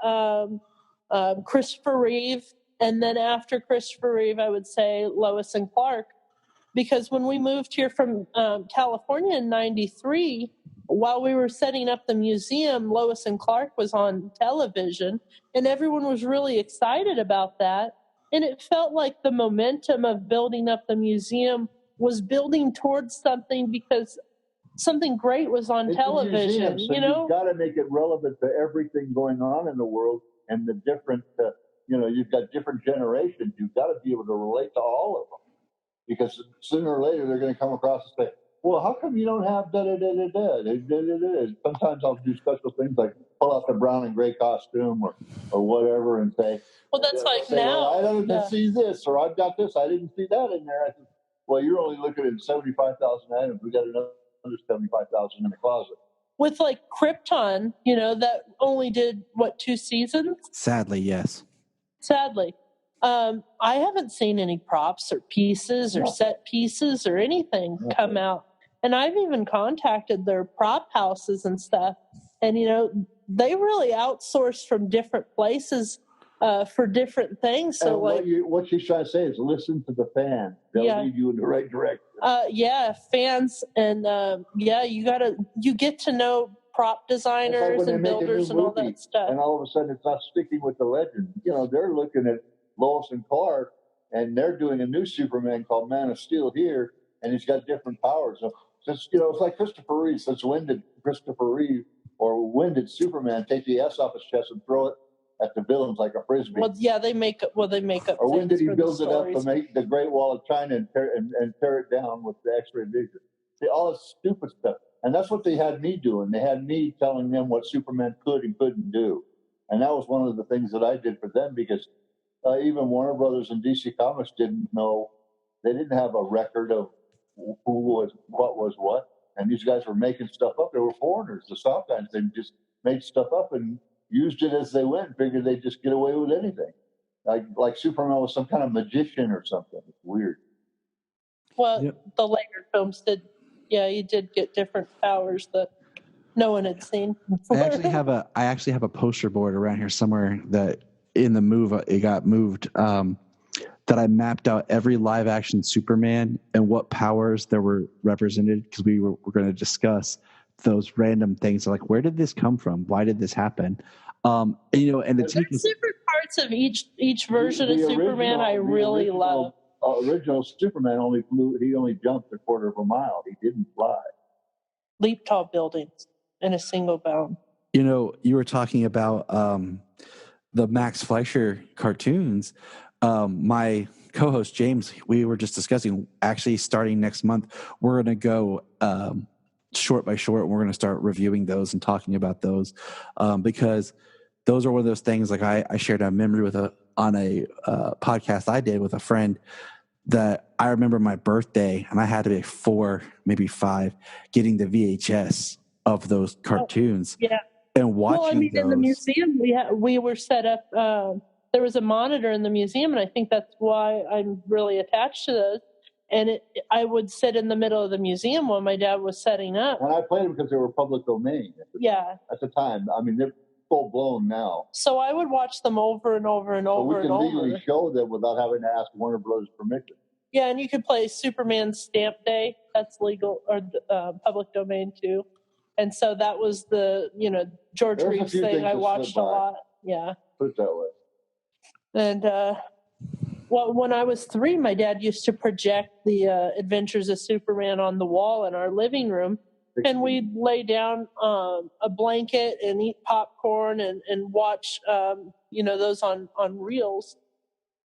Christopher Reeve. And then after Christopher Reeve, I would say Lois and Clark. Because when we moved here from California in 93, while we were setting up the museum, Lois and Clark was on television. And everyone was really excited about that. And it felt like the momentum of building up the museum was building towards something because something great was on television. Museum, so you've got to make it relevant to everything going on in the world and the different, you've got different generations. You've got to be able to relate to all of them because sooner or later they're going to come across and say, well, how come you don't have da-da-da-da-da? Sometimes I'll do special things like pull out the brown and gray costume or whatever and say, well, that's like now. Well, I didn't see this, or I've got this. I didn't see that in there. I said, well, you're only looking at 75,000 items. We got another 75,000 in the closet. With like Krypton, that only did, 2 seasons? Sadly, yes. Sadly. I haven't seen any props or pieces or set pieces or anything come out. And I've even contacted their prop houses and stuff. And, they really outsource from different places for different things. So what she's trying to say is listen to the fans. They'll lead you in the right direction. Fans. And you get to know prop designers and builders and all that stuff. And all of a sudden it's not sticking with the legend. They're looking at Lois and Clark and they're doing a new Superman called Man of Steel here. And he's got different powers. So it's like Christopher Reeve. Since when did Christopher Reeve or when did Superman take the S off his chest and throw it at the villains like a frisbee? Well, yeah, they make up. Or when did he build it up to make the Great Wall of China and tear it down with the X-ray vision? All this stupid stuff, and that's what they had me doing. They had me telling them what Superman could and couldn't do, and that was one of the things that I did for them because even Warner Brothers and DC Comics didn't know. They didn't have a record of who was what, and these guys were making stuff up. They were foreigners. The South guys, they just made stuff up and used it as they went, figured they'd just get away with anything. Like Superman was some kind of magician or something. It's weird. Well, the later films did, he did get different powers that no one had seen before. I actually have a poster board around here somewhere that in the move, it got moved, that I mapped out every live action Superman and what powers there were represented because we're going to discuss those random things like where did this come from? Why did this happen? And it's different parts of each version of Superman I really love. Original Superman only flew. He only jumped a quarter of a mile. He didn't fly. Leap tall buildings in a single bound. You were talking about the Max Fleischer cartoons. My co-host James, we were just discussing actually starting next month, we're going to go short by short. We're going to start reviewing those and talking about those because those are one of those things. Like I shared a memory on a podcast I did with a friend that I remember my birthday, and I had to be 4, maybe 5, getting the VHS of those cartoons. Yeah. And watching Well, I mean, in the those, museum, we were set up. There was a monitor in the museum, and I think that's why I'm really attached to those. And I would sit in the middle of the museum while my dad was setting up. And I played them because they were public domain. At the time. I mean, they're full blown now. So I would watch them over and over and over we and can over. legally show them without having to ask Warner Brothers permission. Yeah, and you could play Superman Stamp Day. That's legal or public domain too. And so that was the George There's a Reeves few thing things I that watched slip a by. lot. Yeah. Put it that way. And well, when I was 3, my dad used to project the Adventures of Superman on the wall in our living room, and we'd lay down a blanket and eat popcorn and watch those on reels.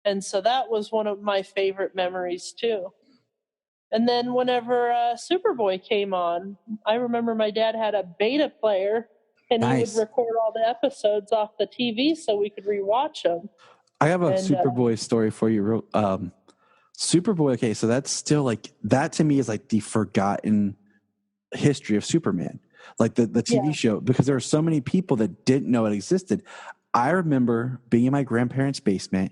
And so that was one of my favorite memories too. And then whenever Superboy came on, I remember my dad had a beta player, and he would record all the episodes off the TV so we could rewatch them. I have a Superboy story for you. Superboy, okay, so that's still like, that to me is like the forgotten history of Superman, like the TV show, because there are so many people that didn't know it existed. I remember being in my grandparents' basement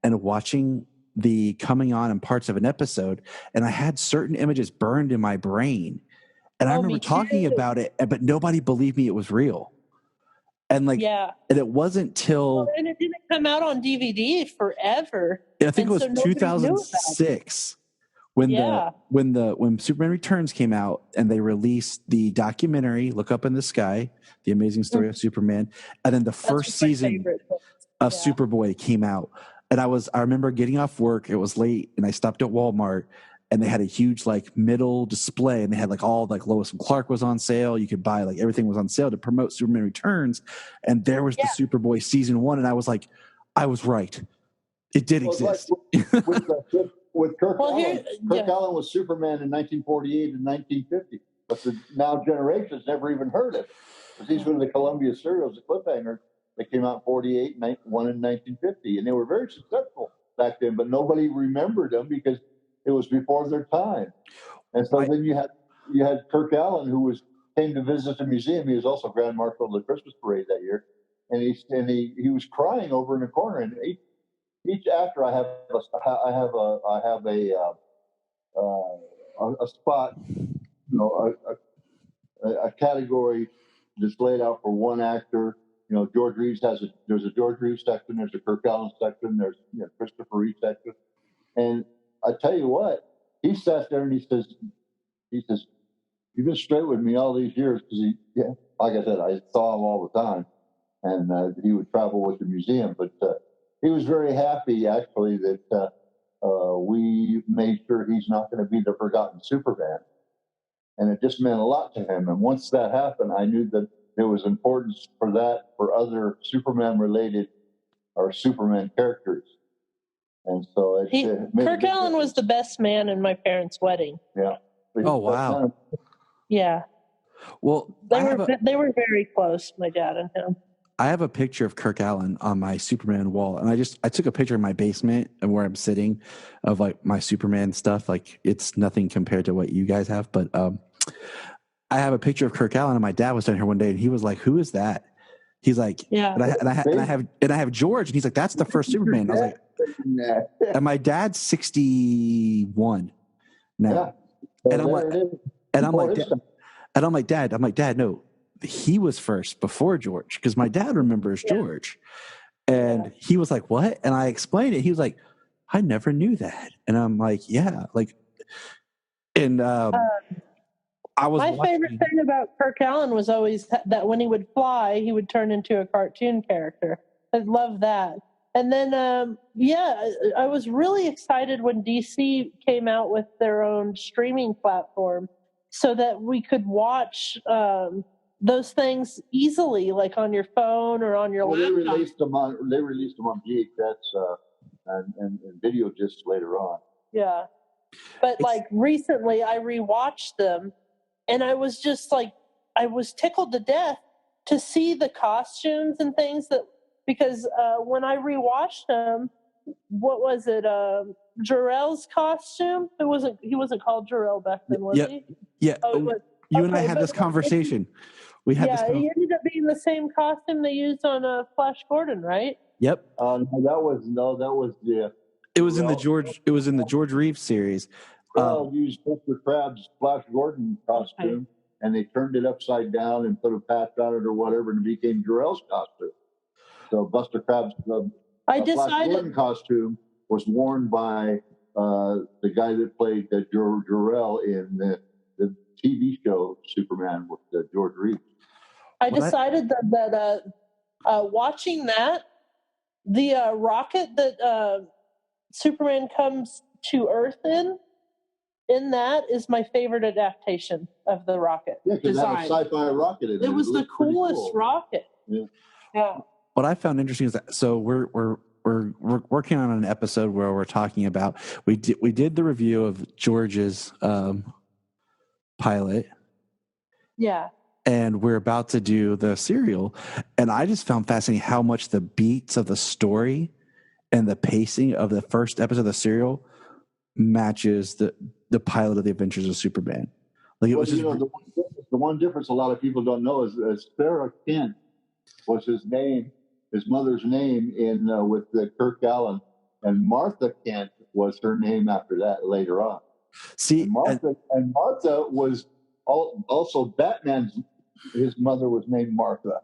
and watching the coming on and parts of an episode, and I had certain images burned in my brain, and I remember talking about it, but nobody believed me it was real. And and it wasn't till and it didn't come out on DVD forever. I think it was 2006 when Superman Returns came out, and they released the documentary Look Up in the Sky, The Amazing Story of Superman, and then the first season of Superboy came out. And I remember getting off work, it was late, and I stopped at Walmart, and they had a huge like middle display, and they had like all like Lois and Clark was on sale. You could buy like everything was on sale to promote Superman Returns, and there was the Superboy season 1, and I was like, I was right, it did exist. Like with Kirk Allen. Kirk Allen was Superman in 1948 and 1950, but the now generations never even heard it, because these were the Columbia serials, the Cliffhanger. They came out in 48, one in 1950, and they were very successful back then, but nobody remembered them because it was before their time. And so then you had Kirk Allen, who came to visit the museum. He was also Grand Marshal of the Christmas Parade that year, and he was crying over in the corner. And each actor, I have a spot, a category that's laid out for one actor. George Reeves there's a George Reeves section, there's a Kirk Allen section, there's Christopher Reeve section. And I tell you what, he sat there and he says, you've been straight with me all these years, because like I said, I saw him all the time, and he would travel with the museum. But he was very happy, actually, that we made sure he's not going to be the forgotten Superman. And it just meant a lot to him. And once that happened, I knew that there was importance for that for other Superman-related or Superman characters. And so Kirk Allen was the best man in my parents' wedding. Yeah. Oh, wow. Yeah. Well, they were very close, my dad and him. I have a picture of Kirk Allen on my Superman wall, and I took a picture in my basement of where I'm sitting of like my Superman stuff. Like, it's nothing compared to what you guys have, but I have a picture of Kirk Allen, and my dad was down here one day, and he was like, "Who is that?" He's like, "Yeah." And I have George, and he's like, "That's the first Superman." I was like, and my dad's 61 now, and I'm like, Dad, no, he was first before George, because my dad remembers George, and he was like, "What?" And I explained it. He was like, "I never knew that," and I'm like, "Yeah, like," and my favorite thing about Kirk Allen was always that when he would fly, he would turn into a cartoon character. I love that. And then, I was really excited when DC came out with their own streaming platform, so that we could watch those things easily, like on your phone or on your laptop. They released them on VHS and video discs later on. Yeah. But like recently I rewatched them, and I was just like, I was tickled to death to see the costumes and things because when I rewatched them, what was it? Jor-El's costume? He wasn't called Jor-El back then, was he? Yeah. You and I had this conversation. We had Yeah, this. it ended up being the same costume they used on Flash Gordon, right? Yep. No, that was the. It was in the George Reeves series. Well, used Mr. Crab's Flash Gordon costume, and they turned it upside down and put a patch on it or whatever, and it became Jor-El's costume. So Buster Crab's Flash Gordon costume was worn by the guy that played Jor-El in the TV show Superman with George Reeves. I decided that watching that, the rocket that Superman comes to Earth in that is my favorite adaptation of the rocket. Yeah, because that was sci-fi rocket. It was the coolest rocket. Yeah. What I found interesting is that we're working on an episode where we're talking about we did the review of George's pilot. Yeah. And we're about to do the serial, and I just found fascinating how much the beats of the story and the pacing of the first episode of the serial matches the pilot of the Adventures of Superman. Like it was just the one difference a lot of people don't know is Sarah Kent was his name, his mother's name in with Kirk Allen, and Martha Kent was her name after that later on. See, and Martha was also Batman's. His mother was named Martha.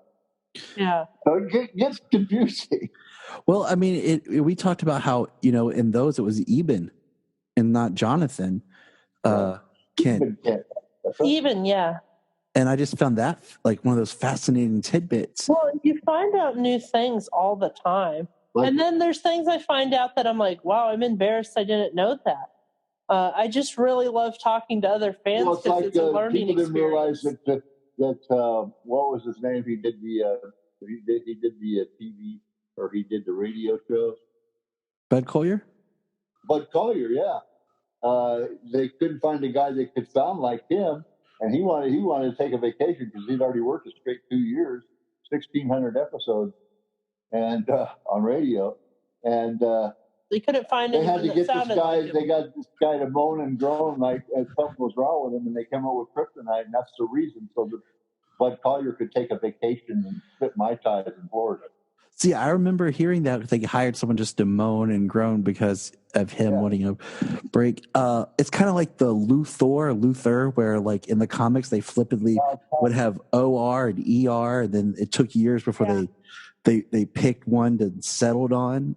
Yeah. So it gets confusing. Well, I mean, we talked about how, in those it was Eben and not Jonathan Kent. Eben, yeah. And I just found that like one of those fascinating tidbits. Well, you find out new things all the time. And then there's things I find out that I'm like, wow, I'm embarrassed I didn't know that. I just really love talking to other fans because it's a learning people experience. Didn't realize that what was his name? He did the TV, or he did the radio shows. Bud Collyer, yeah. They couldn't find a guy that could sound like him, and he wanted to take a vacation because he'd already worked a straight 2 years, 1,600 episodes, and on radio, and they couldn't find. They had to get this guy. They got this guy to moan and groan like something was wrong with him, and they came up with kryptonite, and that's the reason. So that Bud Collyer could take a vacation and spit Mai Tais in Florida. See, I remember hearing that they hired someone just to moan and groan because of him wanting a break. It's kind of like the Luther, where like in the comics they flippantly would have OR and ER, and then it took years before they picked one to settled on.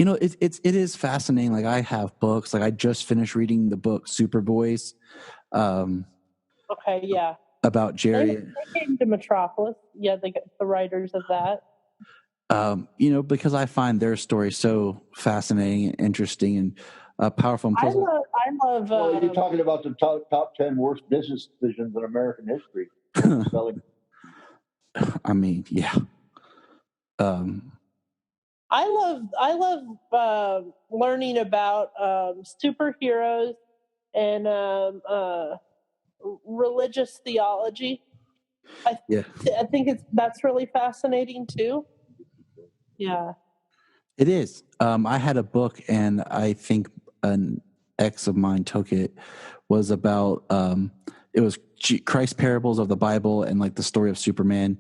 It is fascinating. Like I have books. Like I just finished reading the book Superboys. Okay, yeah. About Jerry. They came to Metropolis. Yeah, they got the writers of that. Because I find their story so fascinating and interesting and powerful. And I love. Well, you're talking about the top 10 worst business decisions in American history. I mean, yeah. I love learning about superheroes and religious theology. I think that's really fascinating too. Yeah, it is. I had a book, and I think an ex of mine took it. Was about it was Christ's parables of the Bible and like the story of Superman.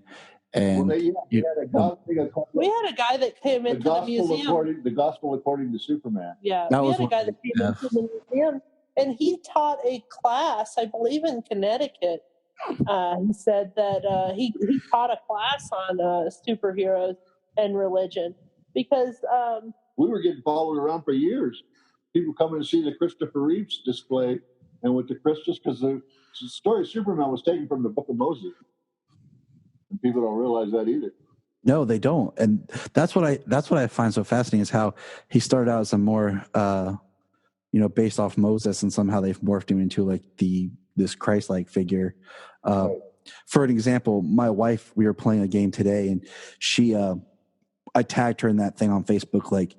And we had a guy that came into the museum. The Gospel according to Superman. Yeah, we had a guy that came into the museum, and he taught a class, I believe in Connecticut. He said that he taught a class on superheroes and religion because we were getting followed around for years. People coming to see the Christopher Reeves display, and with the Christus, because the story of Superman was taken from the Book of Moses. And people don't realize that either. No, they don't, and that's what I find so fascinating is how he started out as a more, based off Moses, and somehow they've morphed him into like this Christ-like figure. Right. For an example, my wife, we were playing a game today, and she, I tagged her in that thing on Facebook, like,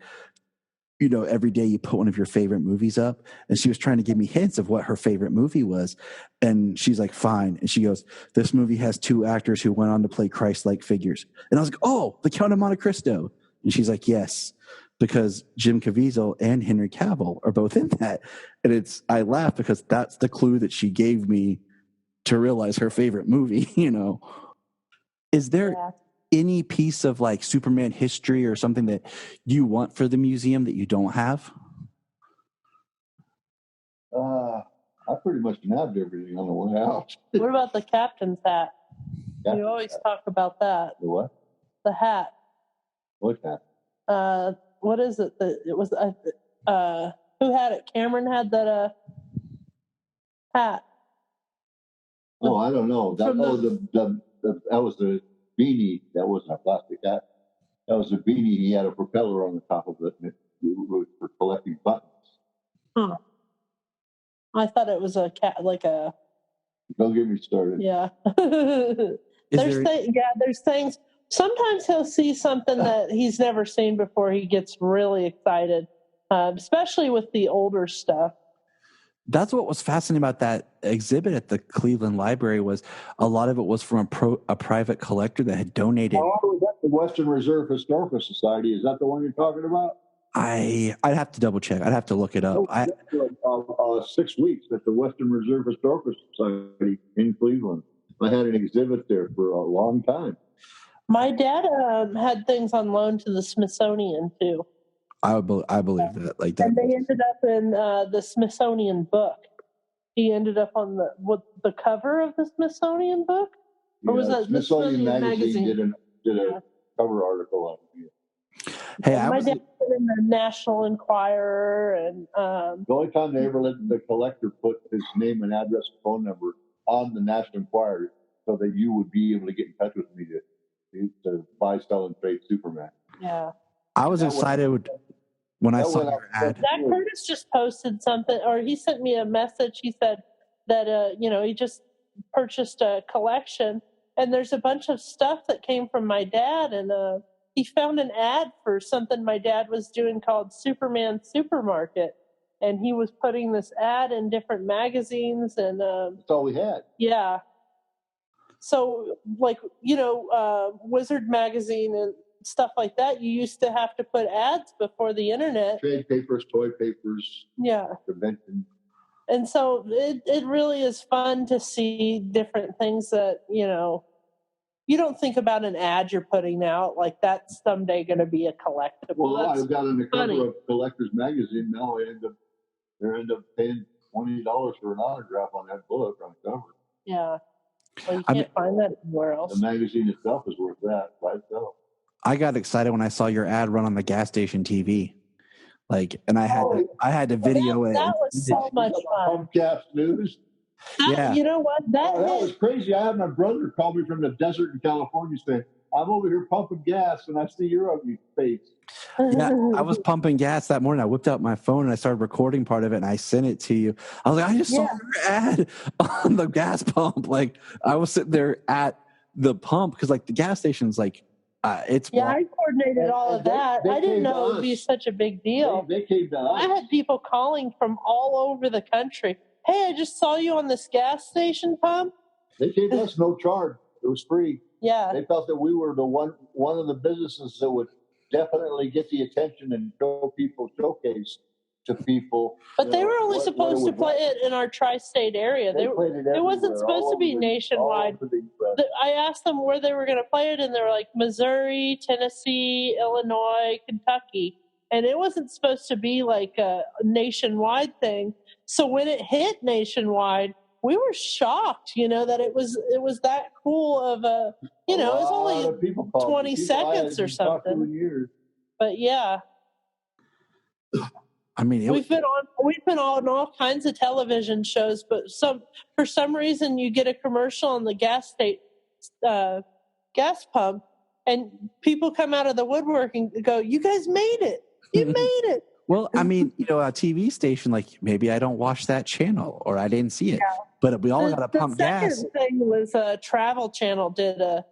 every day you put one of your favorite movies up, and she was trying to give me hints of what her favorite movie was. And she's like, fine. And she goes, this movie has 2 actors who went on to play Christ-like figures. And I was like, oh, the Count of Monte Cristo. And she's like, yes, because Jim Caviezel and Henry Cavill are both in that. And I laugh because that's the clue that she gave me to realize her favorite movie. Is there any piece of like Superman history or something that you want for the museum that you don't have? I pretty much nabbed everything on the way out. What about the captain's hat? You always talk about that. The what? The hat. What hat? What is it? It was who had it? Cameron had that hat. Oh, I don't know. That was the beanie. That wasn't a plastic hat. That was a beanie. He had a propeller on the top of it, and it was for collecting buttons. Huh. I thought it was a cat, like a. Don't get me started. Yeah. There's things. Sometimes he'll see something that he's never seen before. He gets really excited, especially with the older stuff. That's what was fascinating about that exhibit at the Cleveland Library was a lot of it was from a private collector that had donated. Oh, that's the Western Reserve Historical Society. Is that the one you're talking about? I'd have to double check. I'd have to look it up. 6 weeks at the Western Reserve Historical Society in Cleveland. I had an exhibit there for a long time. My dad had things on loan to the Smithsonian too. I believe that. Like that. And they ended up in the Smithsonian book. He ended up on the cover of the Smithsonian book, or was that Smithsonian Magazine did a cover article on it. Hey, my dad put in the National Enquirer, and the only time they ever let the collector put his name and address and phone number on the National Enquirer so that you would be able to get in touch with me to buy, sell, and trade Superman. Yeah. I was excited when I saw your ad. Zach Curtis just posted something, or he sent me a message. He said that he just purchased a collection, and there's a bunch of stuff that came from my dad, and he found an ad for something my dad was doing called Superman Supermarket, and he was putting this ad in different magazines, and that's all we had. Yeah. So, Wizard magazine and stuff like that, you used to have to put ads before the internet. Trade papers, toy papers. Yeah. Convention. And so it really is fun to see different things that, you don't think about an ad you're putting out like that's someday going to be a collectible. Well, I've got on the cover of Collector's Magazine now. They end up paying $20 for an autograph on that book on the cover. Yeah. Well, you can't find that anywhere else. The magazine itself is worth that by itself. I got excited when I saw your ad run on the gas station TV. And I had to video it. That was so much fun. Pump Gas News. Yeah. You know what? That was crazy. I had my brother call me from the desert in California saying, I'm over here pumping gas and I see your ugly face. Yeah, I was pumping gas that morning. I whipped out my phone and I started recording part of it and I sent it to you. I was like, I just saw your ad on the gas pump. I was sitting there at the pump because the gas station's it's. Yeah, I coordinated all of that. I didn't know it would be such a big deal. They came to us. I had people calling from all over the country. Hey, I just saw you on this gas station pump. They gave us no charge. It was free. Yeah. They felt that we were the one of the businesses that would definitely get the attention and showcase to people. But they were only supposed to play it in our tri-state area. It wasn't supposed to be nationwide. I asked them where they were going to play it, and they were like Missouri, Tennessee, Illinois, Kentucky. And it wasn't supposed to be like a nationwide thing. So when it hit nationwide, we were shocked, that it was that cool of a, it was only 20 seconds or something. But yeah. I mean, we've been on all kinds of television shows, but for some reason you get a commercial on the gas pump, and people come out of the woodwork and go, "You guys made it! You made it!" Well, I mean, a TV station, maybe I don't watch that channel or I didn't see it, but we all got to pump gas. The second thing was Travel Channel did a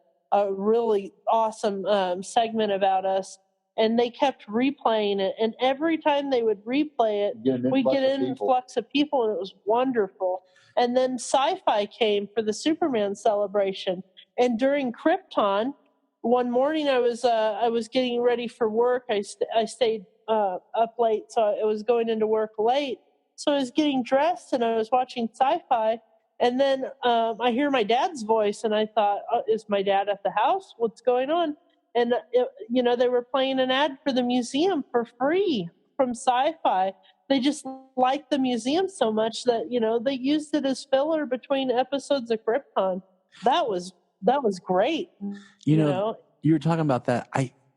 really awesome segment about us, and they kept replaying it. And every time they would replay it, we get an influx of people, and it was wonderful. And then Sci-Fi came for the Superman celebration, and during Krypton, one morning I was getting ready for work. I stayed up late, so I was going into work late. So I was getting dressed and I was watching Sci-Fi, And then I hear my dad's voice, and I thought, is my dad at the house? What's going on? And, they were playing an ad for the museum for free from Sci-Fi. They just liked the museum so much that, they used it as filler between episodes of Krypton. That was great. You were talking about that.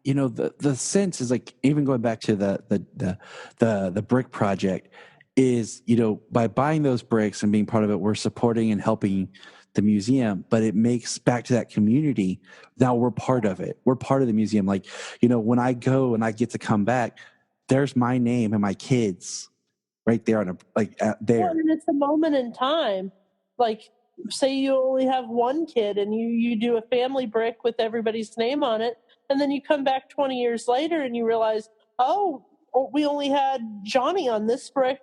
The sense is like, even going back to the brick project, is, by buying those bricks and being part of it, we're supporting and helping the museum, but it makes back to that community. Now we're part of it. We're part of the museum. Like, when I go and I get to come back, there's my name and my kids right there there. Well, and it's a moment in time. Like, say you only have one kid and you do a family brick with everybody's name on it, and then you come back 20 years later and you realize, we only had Johnny on this brick.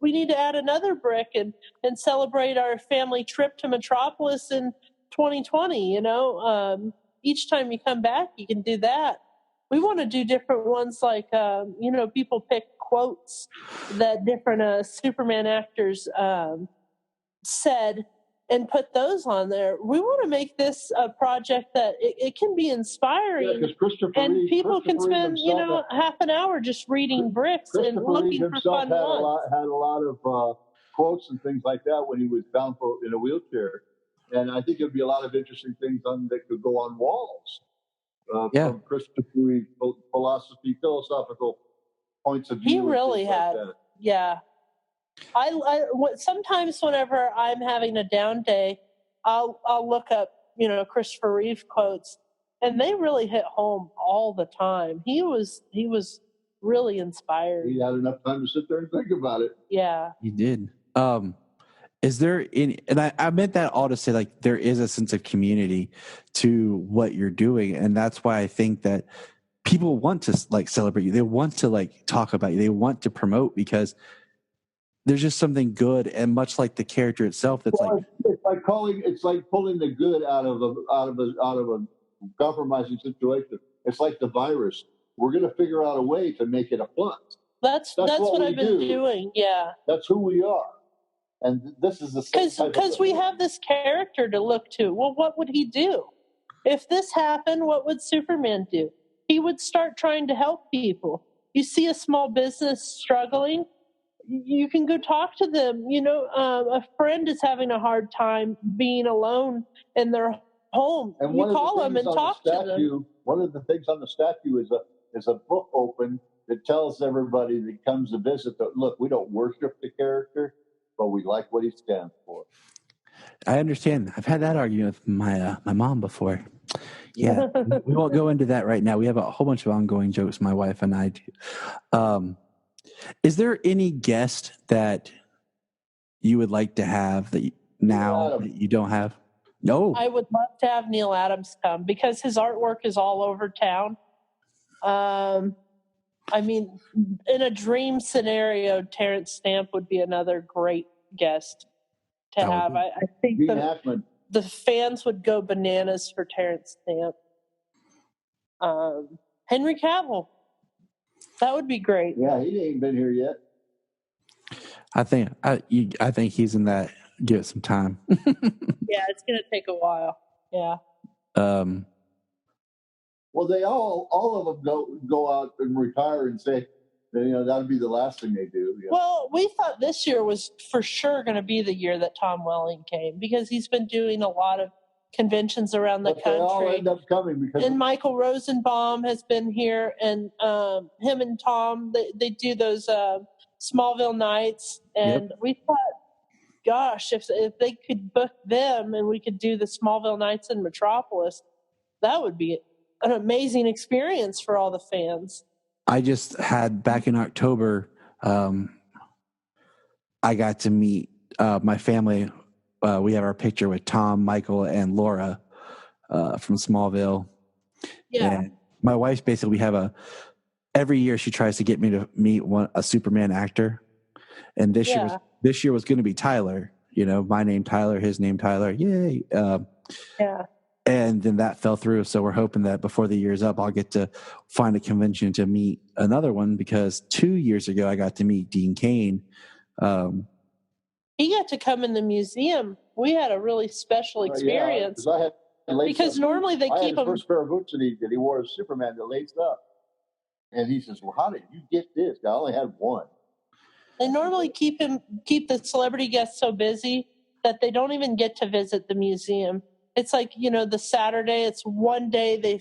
We need to add another brick and celebrate our family trip to Metropolis in 2020. Each time you come back, you can do that. We want to do different ones, like, people pick quotes that different Superman actors said and put those on there. We want to make this a project that it can be inspiring, and people can spend half an hour just reading bricks and looking for fun ones. Had a lot of quotes and things like that when he was down in a wheelchair, and I think there'd be a lot of interesting things that could go on walls. From Christopher Reeve, philosophical points of view. He really had, yeah. Sometimes whenever I'm having a down day, I'll look up, Christopher Reeve quotes, and they really hit home all the time. He was really inspired. He had enough time to sit there and think about it. Yeah, he did. Is there any, and I meant that all to say, like, there is a sense of community to what you're doing, and that's why I think that people want to celebrate you. They want to talk about you. They want to promote, because there's just something good, and much like the character itself, it's like pulling the good out of a compromising situation. It's like the virus. We're going to figure out a way to make it a plus. That's what I've been doing. Yeah, that's who we are. And this is the because we have this character to look to. Well, what would he do if this happened? What would Superman do? He would start trying to help people. You see a small business struggling, you can go talk to them. A friend is having a hard time being alone in their home. And you call them and talk to them. One of the things on the statue is a book open that tells everybody that comes to visit that, look, we don't worship the character, but we like what he stands for. I understand. I've had that argument with my mom before. Yeah, we won't go into that right now. We have a whole bunch of ongoing jokes, my wife and I do. Is there any guest that you would like to have that you don't have? No. I would love to have Neil Adams come, because his artwork is all over town. In a dream scenario, Terrence Stamp would be another great guest to have. I think the fans would go bananas for Terrence Stamp. Henry Cavill. That would be great. Yeah, he ain't been here yet. I think he's in that. Give it some time. Yeah, it's going to take a while. Yeah. Well, they all of them go out and retire and say, that'll be the last thing they do. Well, we thought this year was for sure going to be the year that Tom Welling came, because he's been doing a lot of conventions around the country. They all end up coming and Michael Rosenbaum has been here, and him and Tom, they do those Smallville nights, and we thought, gosh, if they could book them and we could do the Smallville nights in Metropolis, that would be an amazing experience for all the fans. I just had, back in October, I got to meet my family. We have our picture with Tom, Michael, and Laura from Smallville. Yeah. And my wife's basically, every year she tries to get me to meet a Superman actor. And this year was going to be Tyler. My name Tyler, his name Tyler. Yay. Yeah. And then that fell through. So we're hoping that before the year's up, I'll get to find a convention to meet another one, because 2 years ago I got to meet Dean Cain. he got to come in the museum. We had a really special experience. I had because normally they keep his them. first pair of boots that he wore as Superman that laced up. And he says, well, how did you get this? I only had one. They normally keep the celebrity guests so busy that they don't even get to visit the museum. It's like, the Saturday, it's one day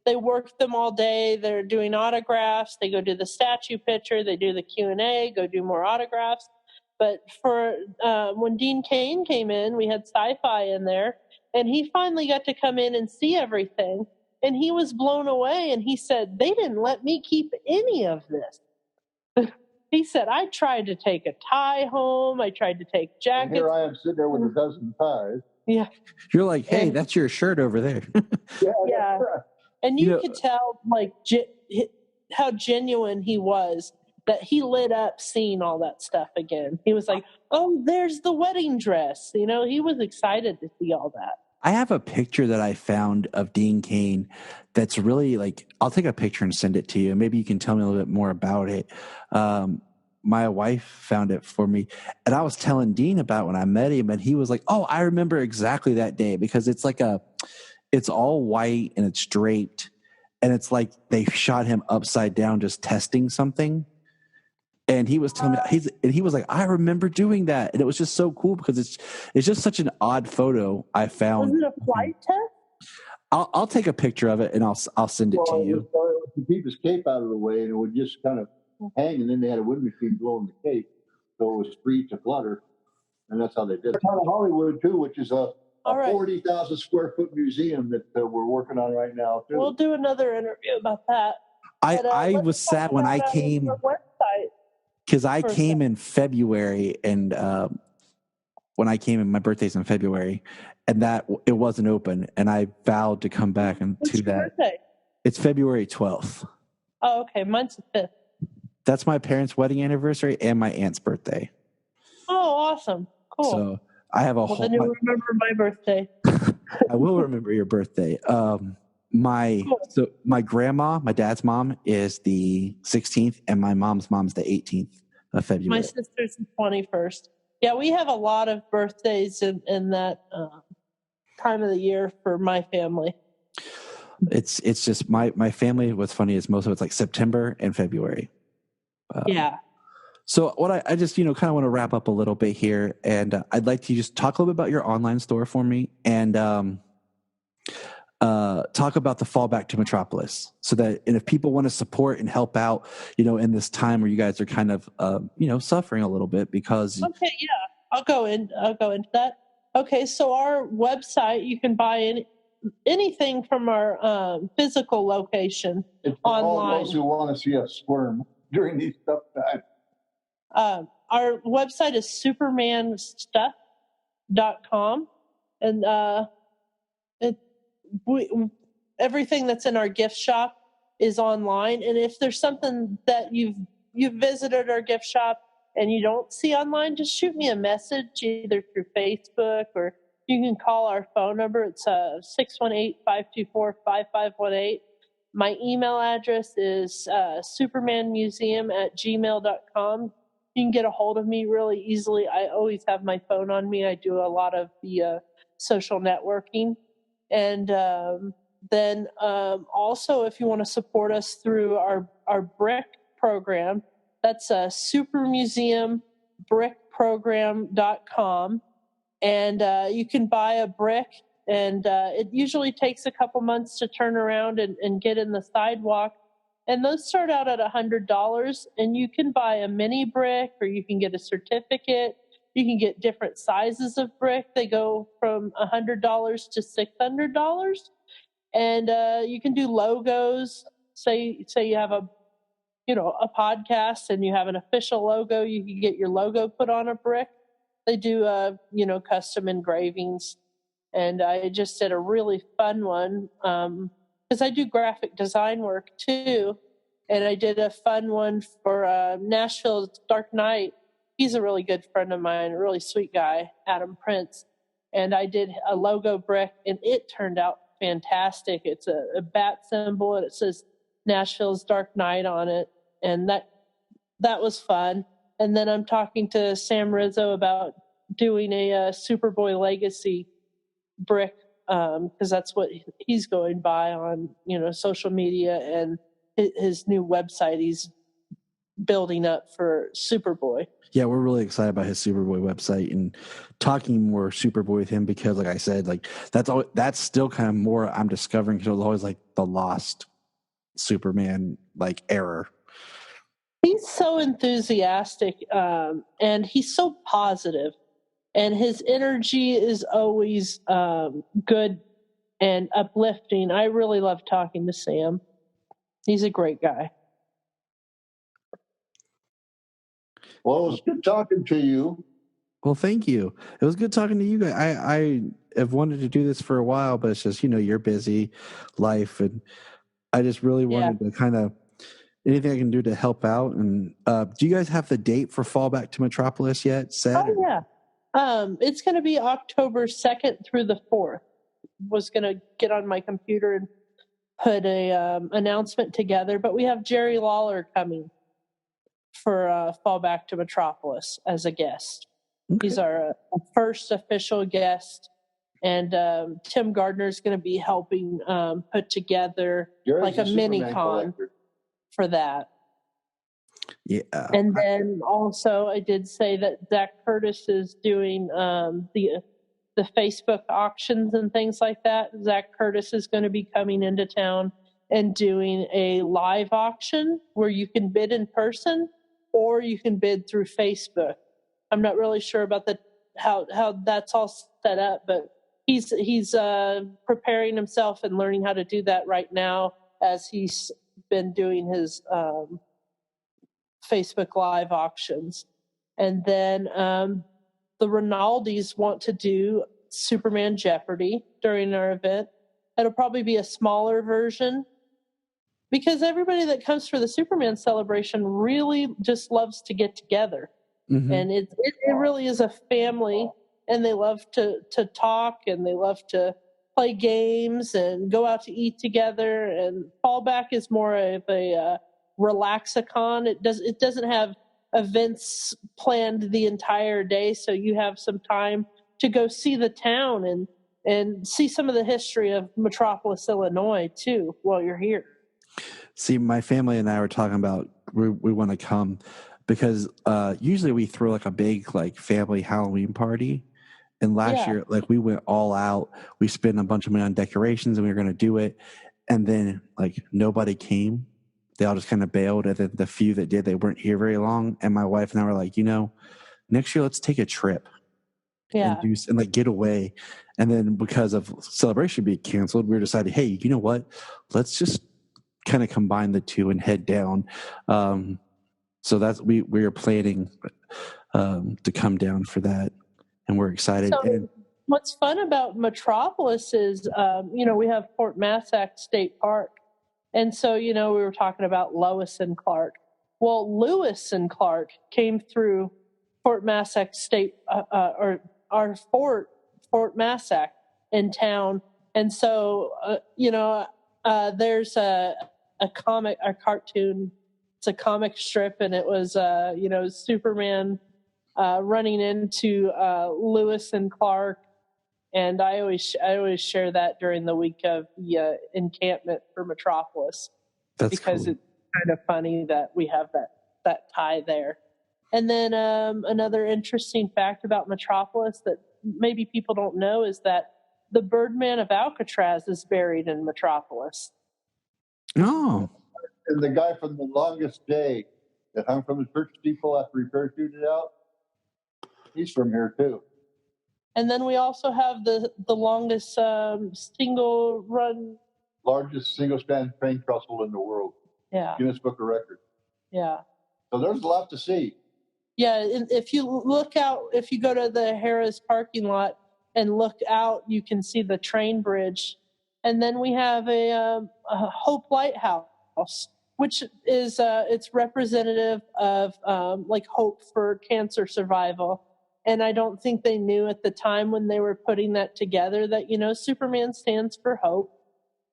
they work them all day. They're doing autographs. They go do the statue picture. They do the Q&A, go do more autographs. But for when Dean Cain came in, we had Sci-Fi in there, and he finally got to come in and see everything. And he was blown away, and he said, they didn't let me keep any of this. He said, I tried to take a tie home. I tried to take jackets. And here I am sitting there with a dozen ties. Yeah. You're like, hey, that's your shirt over there. Yeah. And you could tell, like, how genuine he was, that he lit up seeing all that stuff again. He was like, oh, there's the wedding dress. He was excited to see all that. I have a picture that I found of Dean Cain that's really like, I'll take a picture and send it to you. Maybe you can tell me a little bit more about it. My wife found it for me, and I was telling Dean about when I met him, and he was like, oh, I remember exactly that day, because it's like it's all white and it's draped, and it's like they shot him upside down just testing something. And he was telling me, he was like, I remember doing that. And it was just so cool because it's just such an odd photo I found. Was it a flight test? I'll take a picture of it and I'll send it to you. To keep his cape out of the way, and it would just kind of hang, and then they had a wind machine blowing the cape, so it was free to flutter, and that's how they did it. Town of Hollywood too, which is a 40,000 square foot museum that we're working on right now too. We'll do another interview about that. I was sad when I came. Because I came in February, and when I came in, my birthday's in February, and that it wasn't open, and I vowed to come back and What's to your that. Birthday? It's February 12th. Oh, okay. Mine's the 5th. That's my parents' wedding anniversary and my aunt's birthday. Oh, awesome! Cool. So I have a whole. Then you'll remember my birthday. I will remember your birthday. My grandma, my dad's mom, is the 16th, and my mom's the 18th of February. My sister's the 21st. Yeah, we have a lot of birthdays in that time of the year for my family. It's just my family. What's funny is most of it's like September and February. Yeah. So what I just kind of want to wrap up a little bit here, and I'd like to just talk a little bit about your online store for me, and talk about the fallback to Metropolis, and if people want to support and help out, in this time where you guys are kind of, suffering a little bit because. Okay. Yeah. I'll go into that. Okay. So our website, you can buy anything from our physical location it's online. All those who want to see us squirm during these tough times. Our website is supermanstuff.com, and everything that's in our gift shop is online. And if there's something that you've visited our gift shop and you don't see online, just shoot me a message either through Facebook, or you can call our phone number. It's 618-524-5518. My email address is supermanmuseum@gmail.com. You can get a hold of me really easily. I always have my phone on me. I do a lot of the social networking. And then also, if you want to support us through our brick program, that's supermuseumbrickprogram.com. And you can buy a brick, and it usually takes a couple months to turn around and get in the sidewalk. And those start out at $100, and you can buy a mini brick, or you can get a certificate. You can get different sizes of brick. They go from $100 to $600. And you can do logos. Say you have a podcast and you have an official logo, you can get your logo put on a brick. They do custom engravings. And I just did a really fun one because I do graphic design work too. And I did a fun one for Nashville's Dark Knight. He's a really good friend of mine, a really sweet guy, Adam Prince. And I did a logo brick, and it turned out fantastic. It's a bat symbol, and it says Nashville's Dark Knight on it. And that was fun. And then I'm talking to Sam Rizzo about doing a Superboy Legacy brick, because that's what he's going by on, social media, and his new website he's building up for Superboy. Yeah, we're really excited about his Superboy website and talking more Superboy with him, because, like I said, like that's still kind of more I'm discovering, because it was always like the lost Superman like error. He's so enthusiastic, and he's so positive, and his energy is always good and uplifting. I really love talking to Sam. He's a great guy. Well, it was good talking to you. Well, thank you. It was good talking to you guys. I have wanted to do this for a while, but it's just, you're busy, life, and I just really wanted to kind of anything I can do to help out. And do you guys have the date for Fallback to Metropolis yet set? Oh, yeah. It's going to be October 2nd through the 4th. Was going to get on my computer and put a announcement together, but we have Jerry Lawler coming for Fallback to Metropolis as a guest. Okay. He's our first official guest, and Tim Gardner is going to be helping put together like a mini con for that. Yeah. And then also I did say that Zach Curtis is doing the Facebook auctions and things like that. Zach Curtis is going to be coming into town and doing a live auction where you can bid in person or you can bid through Facebook. I'm not really sure about how that's all set up, but he's preparing himself and learning how to do that right now as he's been doing his Facebook Live auctions. And then the Rinaldis want to do Superman Jeopardy during our event. It'll probably be a smaller version because everybody that comes for the Superman celebration really just loves to get together. Mm-hmm. And it really is a family, and they love to talk, and they love to play games and go out to eat together. And Fallback is more of a relaxicon. It doesn't have events planned the entire day, so you have some time to go see the town and see some of the history of Metropolis, Illinois, too, while you're here. See, my family and I were talking about we want to come because usually we throw like a big like family Halloween party. And last year, like we went all out. We spent a bunch of money on decorations, and we were going to do it. And then like nobody came. They all just kind of bailed. And then the few that did, they weren't here very long. And my wife and I were like, next year let's take a trip. Yeah. And like get away. And then because of Celebration being canceled, we decided, hey, you know what? Let's just kind of combine the two and head down. So that's we are planning to come down for that, and we're excited. So what's fun about Metropolis is, we have Fort Massac State Park, and so we were talking about Lois and Clark. Well, Lewis and Clark came through Fort Massac State, or our Fort Massac in town, and so there's a cartoon. It's a comic strip, and it was Superman running into Lewis and Clark, and I always share that during the week of the encampment for Metropolis. That's because cool. It's kind of funny that we have that tie there. And then another interesting fact about Metropolis that maybe people don't know is that the Birdman of Alcatraz is buried in Metropolis. Oh. And the guy from The Longest Day that hung from the church steeple after he parachuted out, he's from here too. And then we also have the longest largest single-span train trestle in the world. Yeah. Guinness Book of Records. Yeah. So there's a lot to see. Yeah, if you look out, if you go to the Harrah's parking lot and look out, you can see the train bridge. And then we have a Hope Lighthouse, which is it's representative of like hope for cancer survival. And I don't think they knew at the time when they were putting that together that, Superman stands for hope.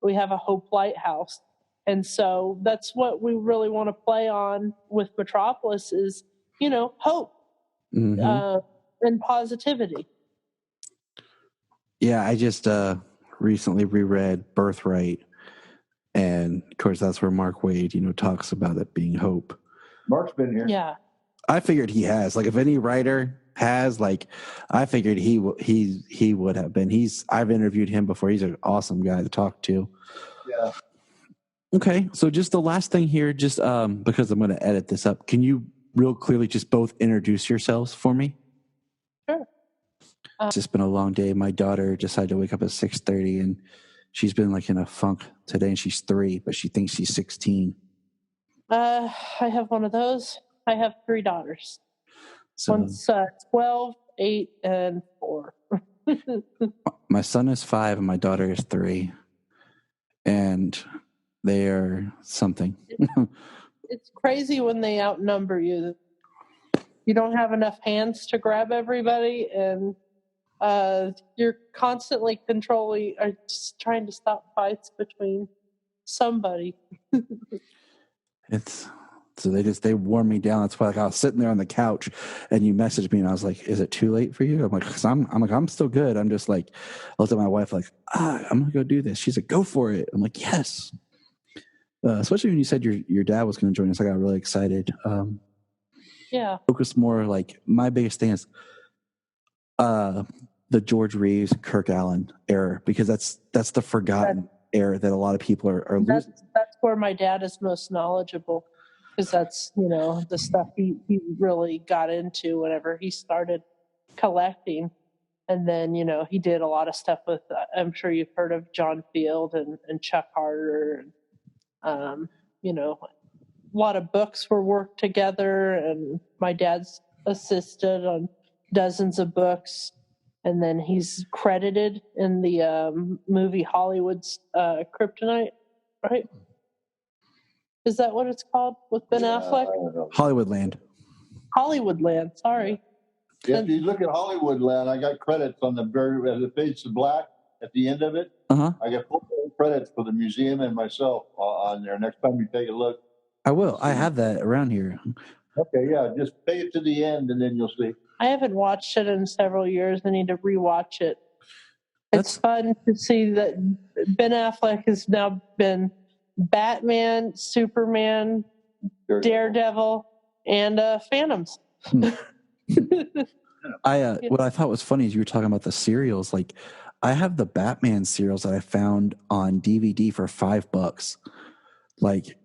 We have a Hope Lighthouse. And so that's what we really want to play on with Metropolis is, hope and positivity. Yeah, I just recently reread Birthright, and of course that's where Mark Waid, talks about it being hope. Mark's been here. Yeah. I figured he has. Like, if any writer has, like, I figured he would have been. I've interviewed him before. He's an awesome guy to talk to. Yeah. Okay, so just the last thing here, just because I'm going to edit this up, can you real clearly just both introduce yourselves for me? Sure. It's just been a long day. My daughter decided to wake up at 6:30, and she's been like in a funk today, and she's 3, but she thinks she's 16. I have one of those. I have 3 daughters. So One's 12, 8, and 4. my son is 5 and my daughter is 3, and they are something. It's crazy when they outnumber you. You don't have enough hands to grab everybody, and you're constantly controlling or just trying to stop fights between somebody. So they wore me down. That's why, like, I was sitting there on the couch, and you messaged me, and I was like, "Is it too late for you?" I'm like, "Cause I'm still good." I'm just like, I looked at my wife like, "I'm gonna go do this." She's like, "Go for it." I'm like, "Yes." Especially when you said your dad was going to join us, I got really excited. Yeah. Focus more, like, my biggest thing is the George Reeves, Kirk Allen era, because that's the forgotten era that a lot of people are losing. That's where my dad is most knowledgeable, because that's the stuff he really got into whenever he started collecting. And then he did a lot of stuff with I'm sure you've heard of John Field and Chuck Harder, and a lot of books were worked together, and my dad's assisted on dozens of books. And then he's credited in the movie Hollywood's Kryptonite, right? Is that what it's called with Ben Affleck? Hollywoodland. Hollywoodland, sorry. If you look at Hollywoodland, I got credits on the it fades to black at the end of it. Uh-huh. I got full credits for the museum and myself on there. Next time you take a look. I will. I have that around here. Okay, yeah, just pay it to the end, and then you'll see. I haven't watched it in several years. I need to rewatch it. It's fun to see that Ben Affleck has now been Batman, Superman, Daredevil, and Phantoms. What I thought was funny is you were talking about the serials. Like, I have the Batman serials that I found on DVD for $5. Like,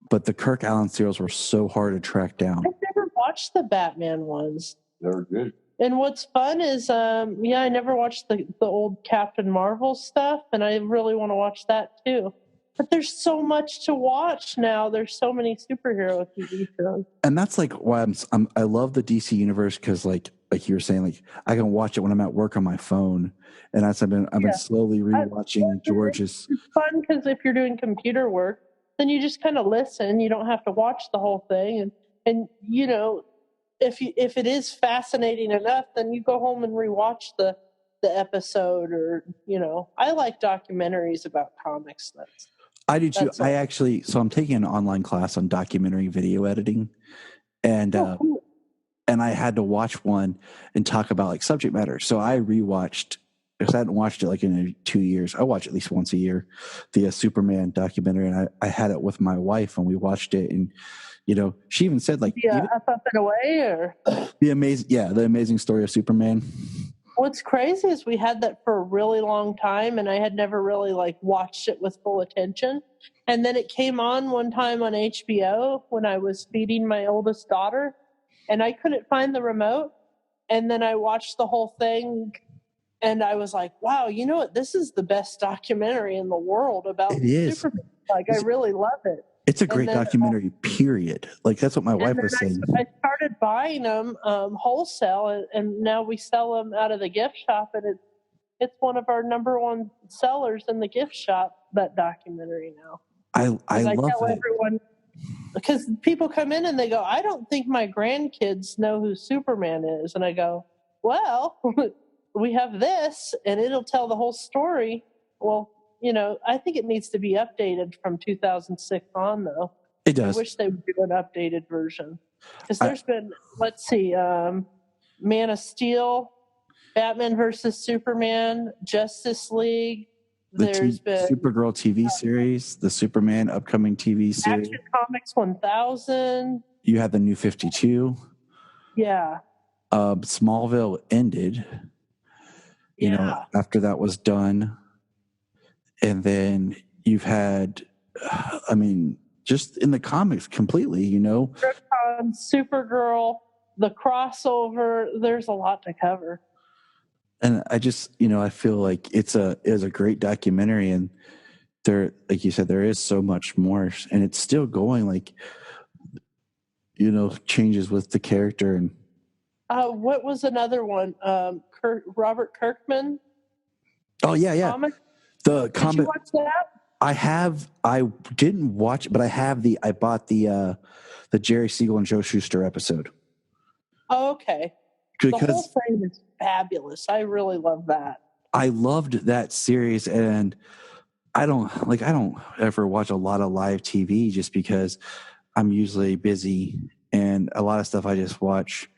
but the Kirk Allen serials were so hard to track down. I've never watched the Batman ones. They're good. And what's fun is, I never watched the old Captain Marvel stuff, and I really want to watch that too. But there's so much to watch now. There's so many superhero TV shows. And that's like why I love the DC universe, because like you were saying, like, I can watch it when I'm at work on my phone, and I've been slowly rewatching George's. It's fun because if you're doing computer work, then you just kind of listen. You don't have to watch the whole thing, and if it is fascinating enough, then you go home and rewatch the episode, or I like documentaries about comics. I do too. I'm taking an online class on documentary video editing, and cool. And I had to watch one and talk about like subject matter. So I rewatched, because I hadn't watched it like in 2 years. I watch at least once a year, the Superman documentary, and I had it with my wife, and we watched it, and she even said, like, Up and Away, or the amazing story of Superman. What's crazy is we had that for a really long time, and I had never really like watched it with full attention. And then it came on one time on HBO when I was feeding my oldest daughter, and I couldn't find the remote. And then I watched the whole thing, and I was like, wow, you know what? This is the best documentary in the world about Superman. Like, I really love it. It's a great documentary, period. Like, that's what my wife was saying. I started buying them wholesale, and now we sell them out of the gift shop, and it's one of our number one sellers in the gift shop, that documentary now. I love tell it. everyone, because people come in and they go, I don't think my grandkids know who Superman is. And I go, well, we have this, and it'll tell the whole story. Well, I think it needs to be updated from 2006 on, though. It does. I wish they would do an updated version. Because there's been, let's see, Man of Steel, Batman versus Superman, Justice League. There's been Supergirl TV series, the Superman upcoming TV series. Action Comics 1000. You have the New 52. Yeah. Smallville ended. You know, after that was done. And then you've had, I mean, just in the comics completely, you know. Krypton, Supergirl, the crossover, there's a lot to cover. And I just, you know, I feel like it is a great documentary, and there, like you said, there is so much more, and it's still going, like, you know, changes with the character. And what was another one? Robert Kirkman. Oh yeah. Comic? The Did comic. you watch that? I didn't watch, but I bought the Jerry Siegel and Joe Shuster episode. Oh, okay. Because the whole thing is fabulous. I really love that. I loved that series, and I don't ever watch a lot of live TV just because I'm usually busy, and a lot of stuff I just watch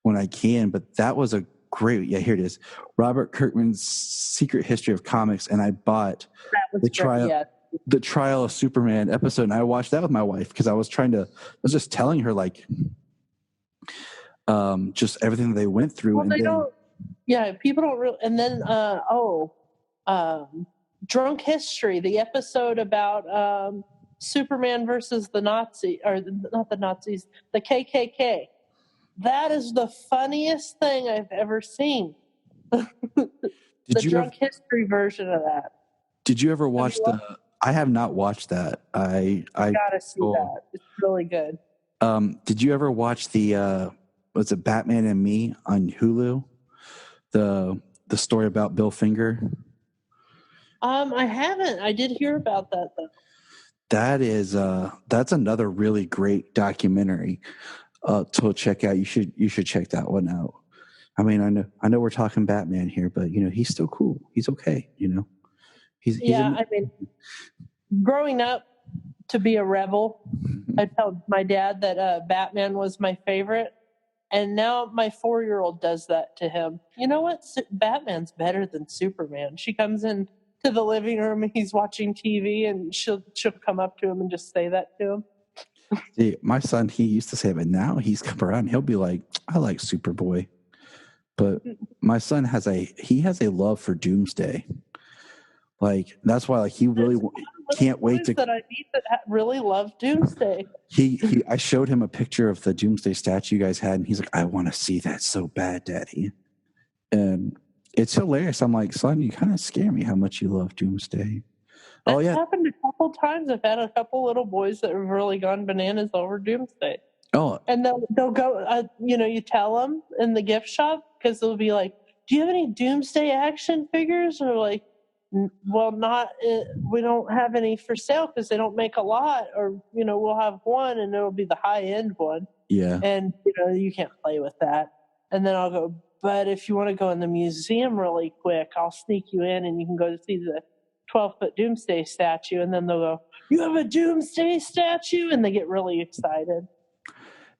when I can. But that was a great, here it is, Robert Kirkman's Secret History of Comics, and I bought the Trial of Superman episode, and I watched that with my wife because I was just telling her, like, just everything they went through. Well, people don't really. And then, Drunk History, the episode about Superman versus the Nazi, or not the Nazis, the KKK. That is the funniest thing I've ever seen. Drunk History version of that. Did you ever watch I have not watched that. I gotta see that. It's really good. Did you ever watch the was it Batman and Me on Hulu? The story about Bill Finger? I haven't. I did hear about that though. That is that's another really great documentary to check out. You should check that one out. I mean, I know we're talking Batman here, but you know, he's still cool. He's okay, you know. I mean, growing up to be a rebel, I told my dad that Batman was my favorite, and now my 4-year-old does that to him. You know what? Batman's better than Superman. She comes in to the living room and he's watching TV, and she'll come up to him and just say that to him. See, my son, he used to say it, but now he's come around. He'll be like, I like Superboy. But my son has a love for Doomsday. Like, that's why, like, he really can't wait to. That I meet that really love Doomsday. I showed him a picture of the Doomsday statue you guys had, and he's like, I want to see that so bad, Daddy. And it's hilarious. I'm like, son, you kind of scare me how much you love Doomsday. That's happened a couple times. I've had a couple little boys that have really gone bananas over Doomsday. Oh, and they'll go. You tell them in the gift shop, because they'll be like, "Do you have any Doomsday action figures?" Or like, "Well, not. We don't have any for sale because they don't make a lot. Or we'll have one, and it'll be the high end one. Yeah, and you can't play with that." And then I'll go, "But if you want to go in the museum really quick, I'll sneak you in, and you can go to see the 12-foot Doomsday statue." And then they'll go, "You have a Doomsday statue?" And they get really excited.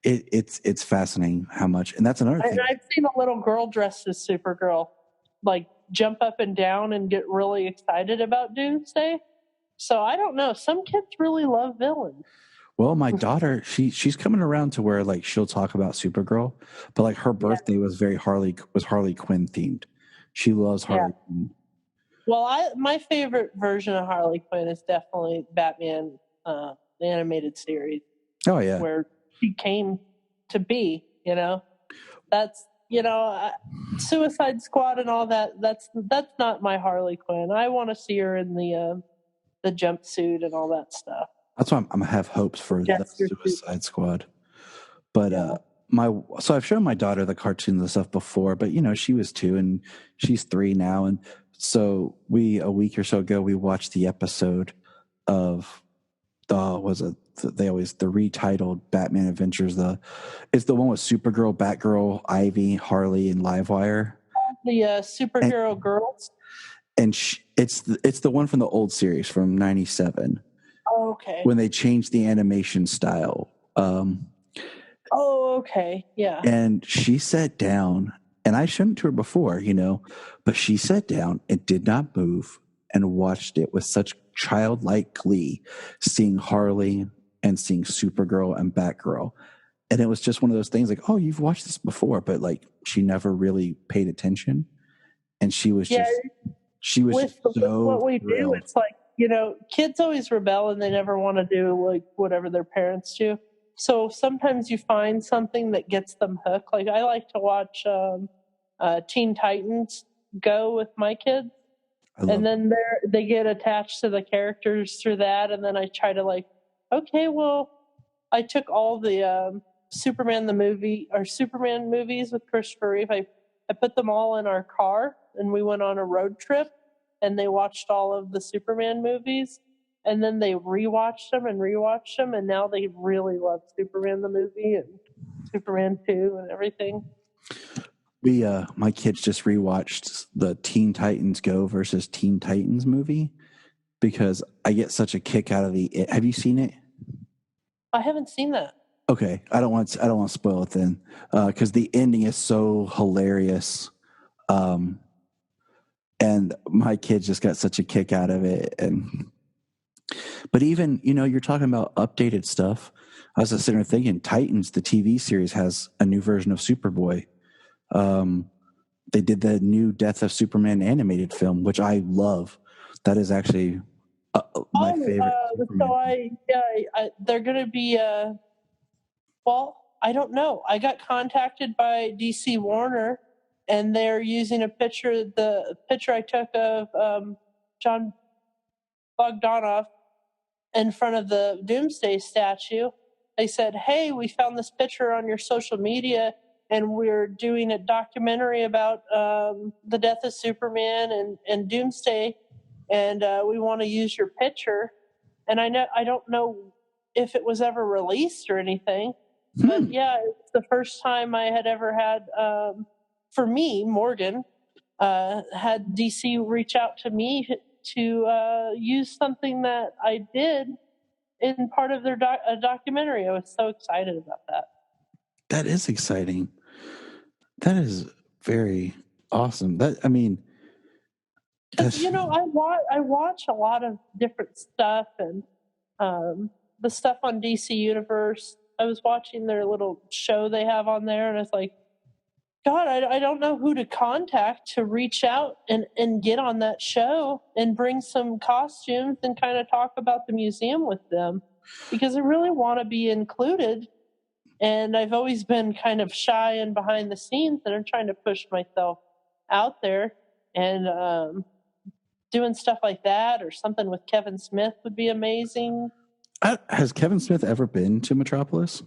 It's fascinating how much, and that's another thing. And I've seen a little girl dressed as Supergirl, like, jump up and down and get really excited about Doomsday. So I don't know. Some kids really love villains. Well, my daughter, she's coming around to where, like, she'll talk about Supergirl, but like her birthday was very Harley Quinn themed. She loves Harley Quinn. Well, my favorite version of Harley Quinn is definitely Batman, the animated series. Oh yeah, where she came to be. That's Suicide Squad and all that. That's not my Harley Quinn. I want to see her in the jumpsuit and all that stuff. That's why I'm gonna have hopes for the Suicide Squad. But so I've shown my daughter the cartoons and stuff before, but she was 2 and she's 3 now, and so a week or so ago we watched the episode of the retitled Batman Adventures. It's the one with Supergirl, Batgirl, Ivy, Harley, and Livewire. The superhero girls. And it's the one from the old series from '97. Oh, okay. When they changed the animation style. Oh, okay. Yeah. And she sat down, and I shouldn't to her before, you know, but she sat down and did not move and watched it with such childlike glee, seeing Harley and seeing Supergirl and Batgirl. And it was just one of those things like, oh, you've watched this before, but like she never really paid attention. And she was just, with so what we do, thrilled. it's like, you know, kids always rebel and they never want to do like whatever their parents do. So sometimes you find something that gets them hooked. Like I like to watch Teen Titans Go with my kids, and then they get attached to the characters through that. And then I try to like, okay, well, I took all the Superman the movie or Superman movies with Christopher Reeve. I put them all in our car and we went on a road trip and they watched all of the Superman movies and then they rewatched them and now they really love Superman the movie and Superman 2 and everything. My kids just rewatched the Teen Titans Go versus Teen Titans movie because I get such a kick out of have you seen it? I haven't seen that. Okay, I don't want to spoil it then, because the ending is so hilarious, and my kids just got such a kick out of it. But even you're talking about updated stuff. I was just sitting there thinking, Titans, the TV series, has a new version of Superboy. They did the new Death of Superman animated film, which I love. That is actually my favorite. So they're going to be. Well, I don't know. I got contacted by DC Warner, and they're using the picture I took of John Bogdanoff in front of the Doomsday statue. They said, hey, we found this picture on your social media, and we're doing a documentary about the death of Superman and Doomsday, and we want to use your picture. And I don't know if it was ever released or anything. But yeah, it's the first time I had ever had, for me, Morgan, had DC reach out to me to use something that I did in part of their documentary. I was so excited about that. That is exciting. That is very awesome. I watch a lot of different stuff, and the stuff on DC Universe. I was watching their little show they have on there, and it's like, God, I don't know who to contact to reach out and get on that show and bring some costumes and kind of talk about the museum with them, because I really want to be included. And I've always been kind of shy and behind the scenes, and I'm trying to push myself out there, and doing stuff like that or something with Kevin Smith would be amazing. Has Kevin Smith ever been to Metropolis?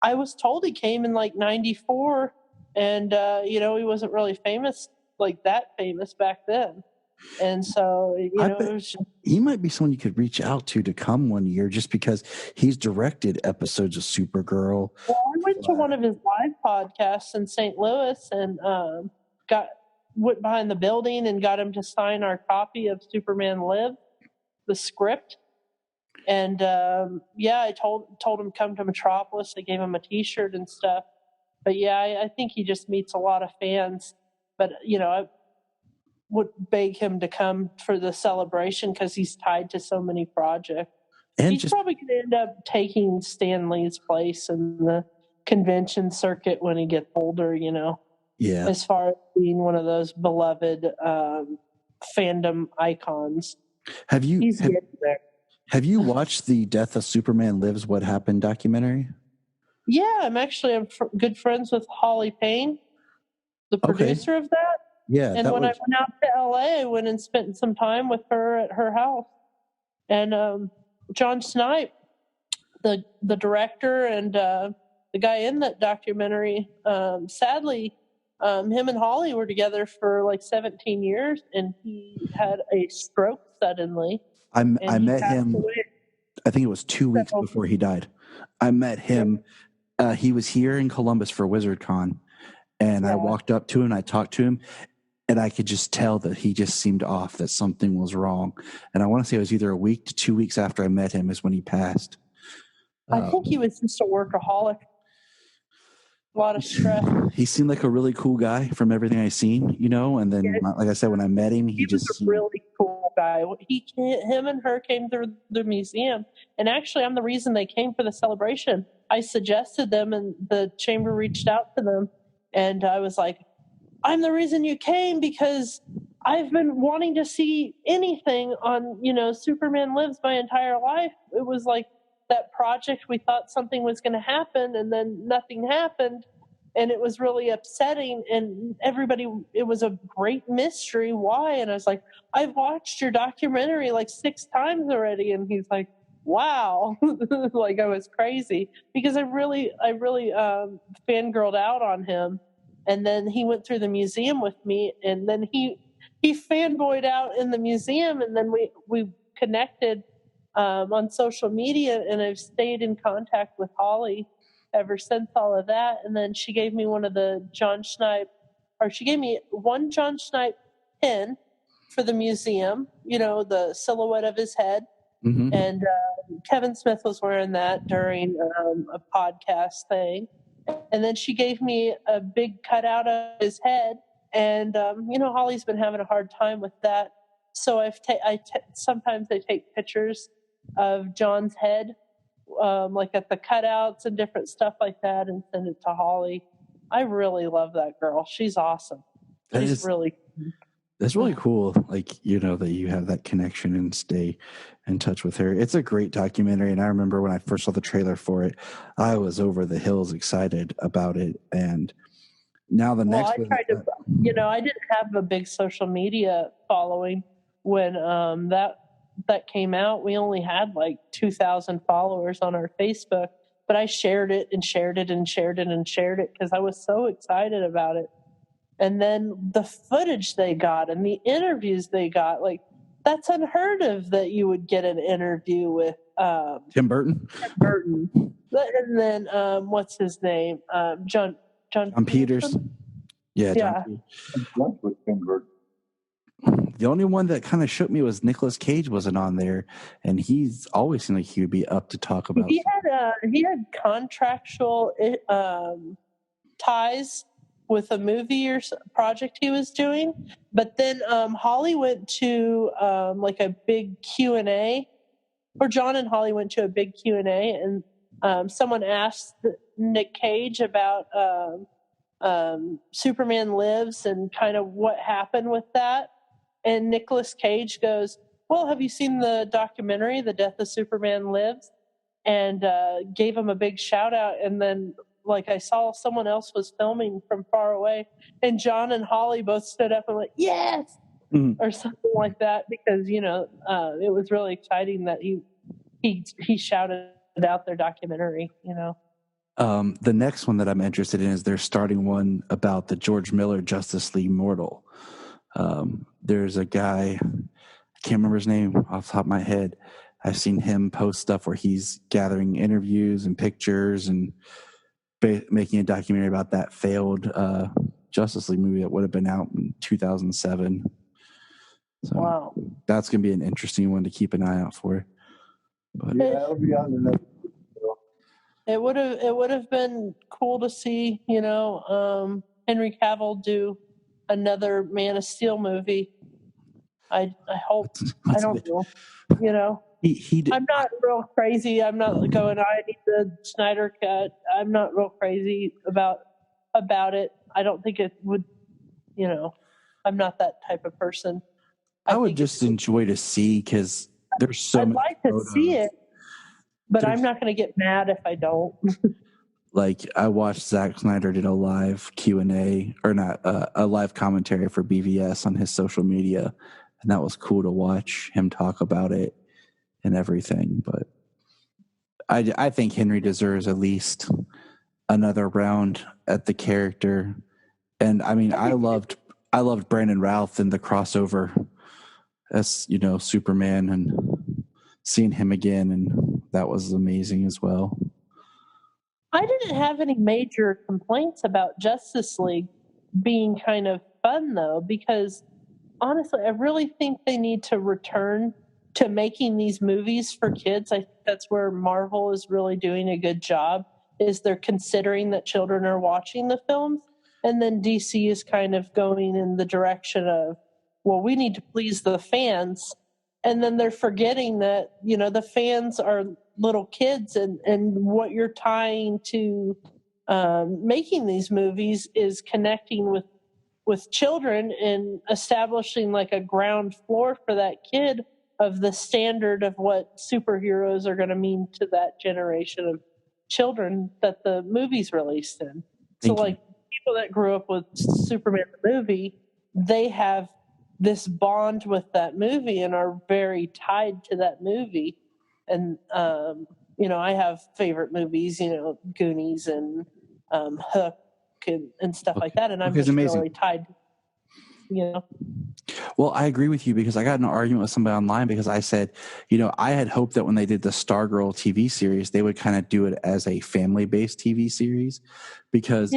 I was told he came in like 94, and he wasn't really famous, like that famous back then. And so, he might be someone you could reach out to come one year, just because he's directed episodes of Supergirl. Well, I went to one of his live podcasts in St. Louis and went behind the building and got him to sign our copy of Superman Live, the script. And I told him come to Metropolis. I gave him a T-shirt and stuff. But yeah, I think he just meets a lot of fans. But I would beg him to come for the celebration because he's tied to so many projects. And he's probably going to end up taking Stan Lee's place in the convention circuit when he gets older. Yeah. As far as being one of those beloved fandom icons. Have you watched the Death of Superman Lives What Happened documentary? Yeah, I'm good friends with Holly Payne, the producer of that. Yeah. And when I went out to LA, I went and spent some time with her at her house. And John Snipe, the director and the guy in that documentary, sadly, him and Holly were together for like 17 years, and he had a stroke suddenly. I met him, I think it was 2 weeks before he died. I met him. He was here in Columbus for WizardCon, and I walked up to him, and I talked to him, and I could just tell that he just seemed off, that something was wrong. And I want to say it was either a week to 2 weeks after I met him is when he passed. I think he was just a workaholic. A lot of stress. He seemed like a really cool guy from everything I've seen, you know. And then, like I said, when I met him, He was a really cool guy. Him and her came through the museum, and actually, I'm the reason they came for the celebration. I suggested them, and the chamber reached out to them, and I was like, "I'm the reason you came because I've been wanting to see anything on, Superman Lives my entire life. It was like that project. We thought something was going to happen, and then nothing happened." And it was really upsetting, and it was a great mystery why. And I was like, I've watched your documentary like 6 times already. And he's like, wow. Like I was crazy because I really fangirled out on him. And then he went through the museum with me, and then he fanboyed out in the museum, and then we connected on social media, and I've stayed in contact with Holly ever since all of that. And then she gave me one John Schneip pin for the museum, the silhouette of his head. Mm-hmm. And Kevin Smith was wearing that during a podcast thing. And then she gave me a big cutout of his head. And, Holly's been having a hard time with that. So sometimes I take pictures of John's head, like at the cutouts and different stuff like that, and send it to Holly. I really love that girl. She's awesome. That's really cool. Like, that you have that connection and stay in touch with her. It's a great documentary. And I remember when I first saw the trailer for it, I was over the hills excited about it. And now I didn't have a big social media following when that came out. We only had like 2,000 followers on our Facebook, but I shared it and shared it and shared it and shared it because I was so excited about it. And then the footage they got and the interviews they got, like that's unheard of that you would get an interview with Tim Burton. And then what's his name? John Peters. Yeah. With Tim Burton. The only one that kind of shook me was Nicolas Cage wasn't on there, and he's always seemed like he would be up to talk about. He had contractual ties with a movie or project he was doing, but then Holly went to like a big Q&A, or John and Holly went to a big Q&A, and someone asked Nick Cage about Superman Lives and kind of what happened with that. And Nicolas Cage goes, well, have you seen the documentary, The Death of Superman Lives? And gave him a big shout out. And then, like, I saw someone else was filming from far away, and John and Holly both stood up and went, yes, or something like that, because, it was really exciting that he shouted out their documentary, The next one that I'm interested in is they're starting one about the George Miller Justice League Mortal. There's a guy, I can't remember his name off the top of my head. I've seen him post stuff where he's gathering interviews and pictures and making a documentary about that failed Justice League movie that would have been out in 2007. So wow, that's going to be an interesting one to keep an eye out for. But, yeah, it'll be on the next. It would have been cool to see, Henry Cavill do another Man of Steel movie. I hope. I don't know. I'm not real crazy. I'm not going, I need the Snyder cut. I'm not real crazy about it. I don't think it would, I'm not that type of person. I would just enjoy to see, because there's so I'd many like to photos. see it, but I'm not going to get mad if I don't. Like, I watched Zack Snyder did a live Q&A, or not, a live commentary for BVS on his social media, and that was cool to watch him talk about it and everything. But I think Henry deserves at least another round at the character. And I mean, I loved Brandon Routh in the crossover as, Superman, and seeing him again, and that was amazing as well. I didn't have any major complaints about Justice League being kind of fun, though, because honestly, I really think they need to return to making these movies for kids. I think that's where Marvel is really doing a good job. is they're considering that children are watching the films. And then DC is kind of going in the direction of, well, we need to please the fans. And then they're forgetting that, the fans are little kids, and what you're tying to making these movies is connecting with children and establishing like a ground floor for that kid of the standard of what superheroes are going to mean to that generation of children that the movie's released in. Thank you. Like people that grew up with Superman the movie, they have this bond with that movie and are very tied to that movie. And I have favorite movies, Goonies and Hook and stuff like that, and I'm just really tied. Well, I agree with you because I got in an argument with somebody online because I said, I had hoped that when they did the Stargirl TV series, they would kind of do it as a family-based TV series because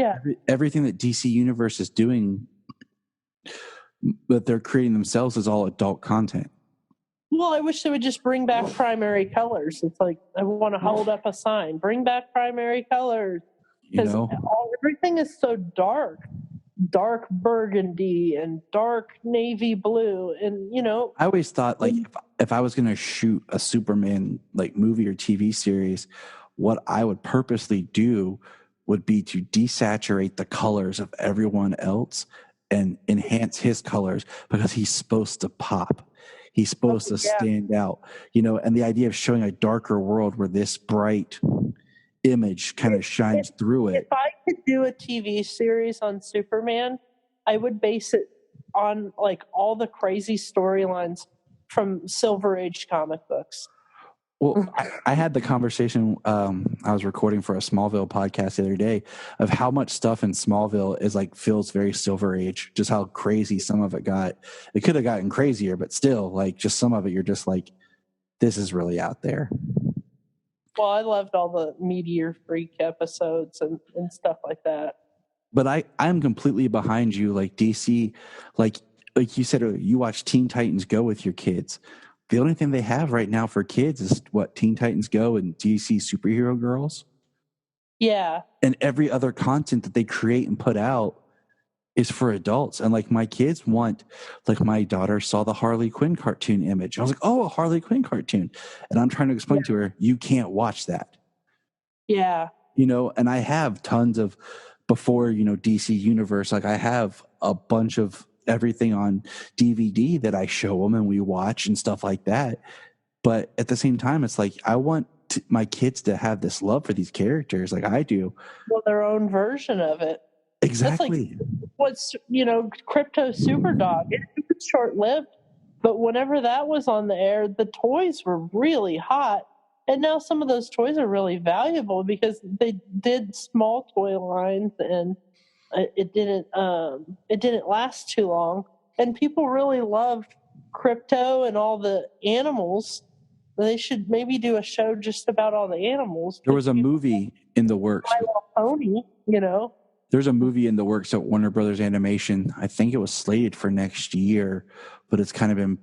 everything that DC Universe is doing that they're creating themselves is all adult content. Well, I wish they would just bring back primary colors. It's like I want to hold up a sign, bring back primary colors, because everything is so dark burgundy and dark navy blue, and I always thought like if I was going to shoot a Superman like movie or TV series, what I would purposely do would be to desaturate the colors of everyone else and enhance his colors because he's supposed to pop. He's supposed to stand out, and the idea of showing a darker world where this bright image kind of shines through it. If I could do a TV series on Superman, I would base it on like all the crazy storylines from Silver Age comic books. Well, I had the conversation I was recording for a Smallville podcast the other day of how much stuff in Smallville is like feels very Silver Age, just how crazy some of it got. It could have gotten crazier, but still, like just some of it, you're just like, this is really out there. Well, I loved all the Meteor Freak episodes and stuff like that. But I'm completely behind you, like DC, like you said earlier, you watch Teen Titans Go with your kids. The only thing they have right now for kids is what Teen Titans Go and DC Superhero Girls. Yeah. And every other content that they create and put out is for adults. And like my kids want, like my daughter saw the Harley Quinn cartoon image. I was like, oh, a Harley Quinn cartoon. And I'm trying to explain to her, you can't watch that. Yeah. And I have tons of, before, DC Universe, like I have a bunch of everything on DVD that I show them and we watch and stuff like that. But at the same time, it's like, I want my kids to have this love for these characters like I do. Well, their own version of it. Exactly. That's like what's, Crypto Superdog. It was short-lived, but whenever that was on the air, the toys were really hot. And now some of those toys are really valuable because they did small toy lines and it didn't last too long. And people really loved Crypto and all the animals. They should maybe do a show just about all the animals. There was a movie in the works. My Little Pony, There's a movie in the works at Warner Brothers Animation. I think it was slated for next year, but it's kind of been,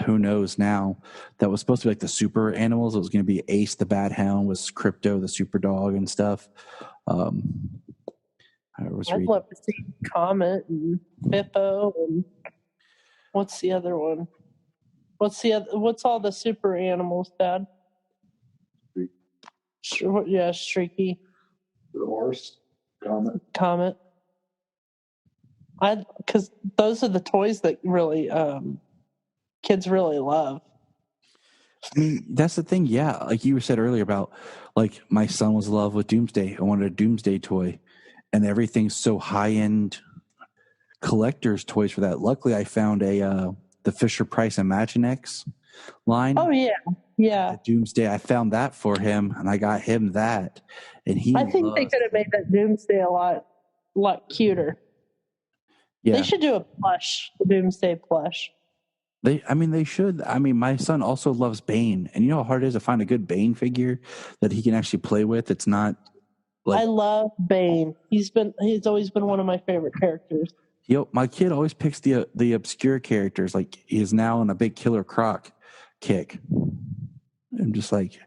who knows now, that was supposed to be like the super animals. It was going to be Ace the Bat Hound, was Crypto the super dog and stuff. I'd love to see Comet and Bippo and what's the other one? What's all the super animals, Dad? Yeah, Streaky. The horse, Comet. Because those are the toys that really kids really love. I mean, that's the thing. Yeah, like you said earlier about like my son was in love with Doomsday. I wanted a Doomsday toy, and everything's so high end collector's toys for that. Luckily, I found the Fisher Price Imaginext line. Oh yeah. Doomsday. I found that for him, and I got him that, and he. I think they could have made that Doomsday a lot cuter. Yeah. They should do a plush, Doomsday plush. They should. I mean, my son also loves Bane, and you know how hard it is to find a good Bane figure that he can actually play with. It's not like, I love Bane. He's always been one of my favorite characters. My kid always picks the obscure characters. Like he's now on a big Killer Croc kick. I'm just like,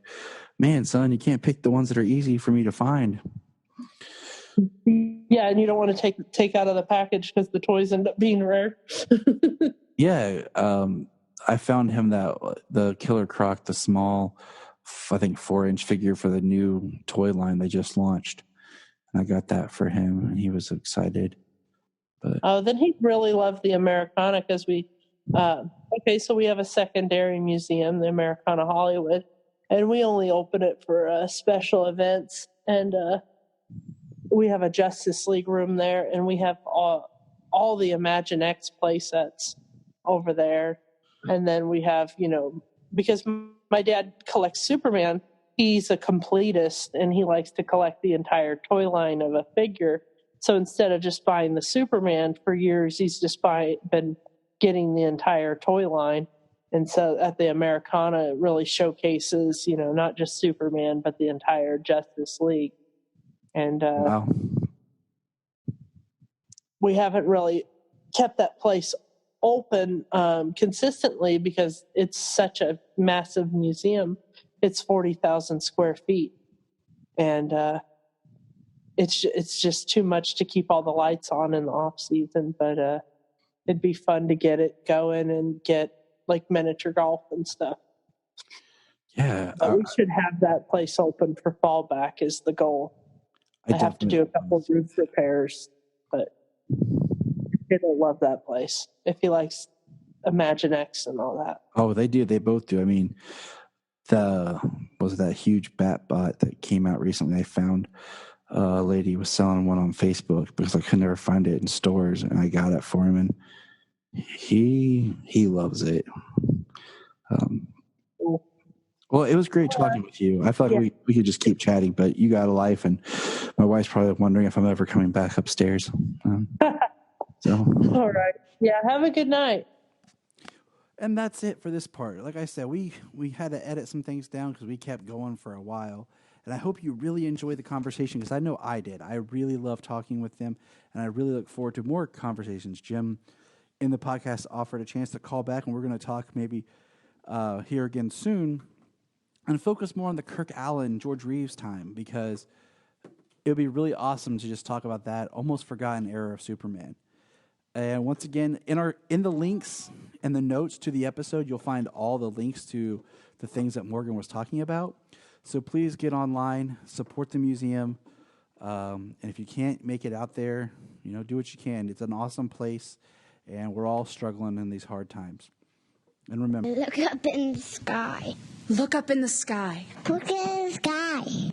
man, son, you can't pick the ones that are easy for me to find. Yeah, and you don't want to take out of the package because the toys end up being rare. Yeah, I found him the Killer Croc, the small, I think 4-inch figure for the new toy line they just launched, and I got that for him, and he was excited. But Then he'd really love the Americana because so we have a secondary museum, the Americana Hollywood, and we only open it for special events. And we have a Justice League room there, and we have all the Imagine X play sets over there. And then we have, because my dad collects Superman, he's a completist, and he likes to collect the entire toy line of a figure. So instead of just buying the Superman for years, he's just been getting the entire toy line. And so at the Americana, it really showcases, not just Superman, but the entire Justice League. And wow. We haven't really kept that place open consistently because it's such a massive museum. It's 40,000 square feet. And it's just too much to keep all the lights on in the off season, but it'd be fun to get it going and get like miniature golf and stuff. Yeah, we should have that place open for fallback is the goal. I have to do a couple of roof repairs, but he'll love that place if he likes Imagine X and all that. Oh, they do. They both do. I mean, that huge bat bot that came out recently? I found a lady was selling one on Facebook because I could never find it in stores, and I got it for him, and he loves it. Well, it was great talking with you. I feel like we could just keep chatting, but you got a life, and my wife's probably wondering if I'm ever coming back upstairs. So, all right. Yeah, have a good night. And that's it for this part. Like I said, we had to edit some things down because we kept going for a while. And I hope you really enjoyed the conversation because I know I did. I really love talking with them, and I really look forward to more conversations. Jim in the podcast offered a chance to call back, and we're going to talk maybe here again soon and focus more on the Kirk Allen, George Reeves time because it would be really awesome to just talk about that almost forgotten era of Superman. And once again, in the links and the notes to the episode, you'll find all the links to the things that Morgan was talking about. So please get online, support the museum, and if you can't make it out there, do what you can. It's an awesome place, and we're all struggling in these hard times. And remember, look up in the sky. Look up in the sky. Look at the sky.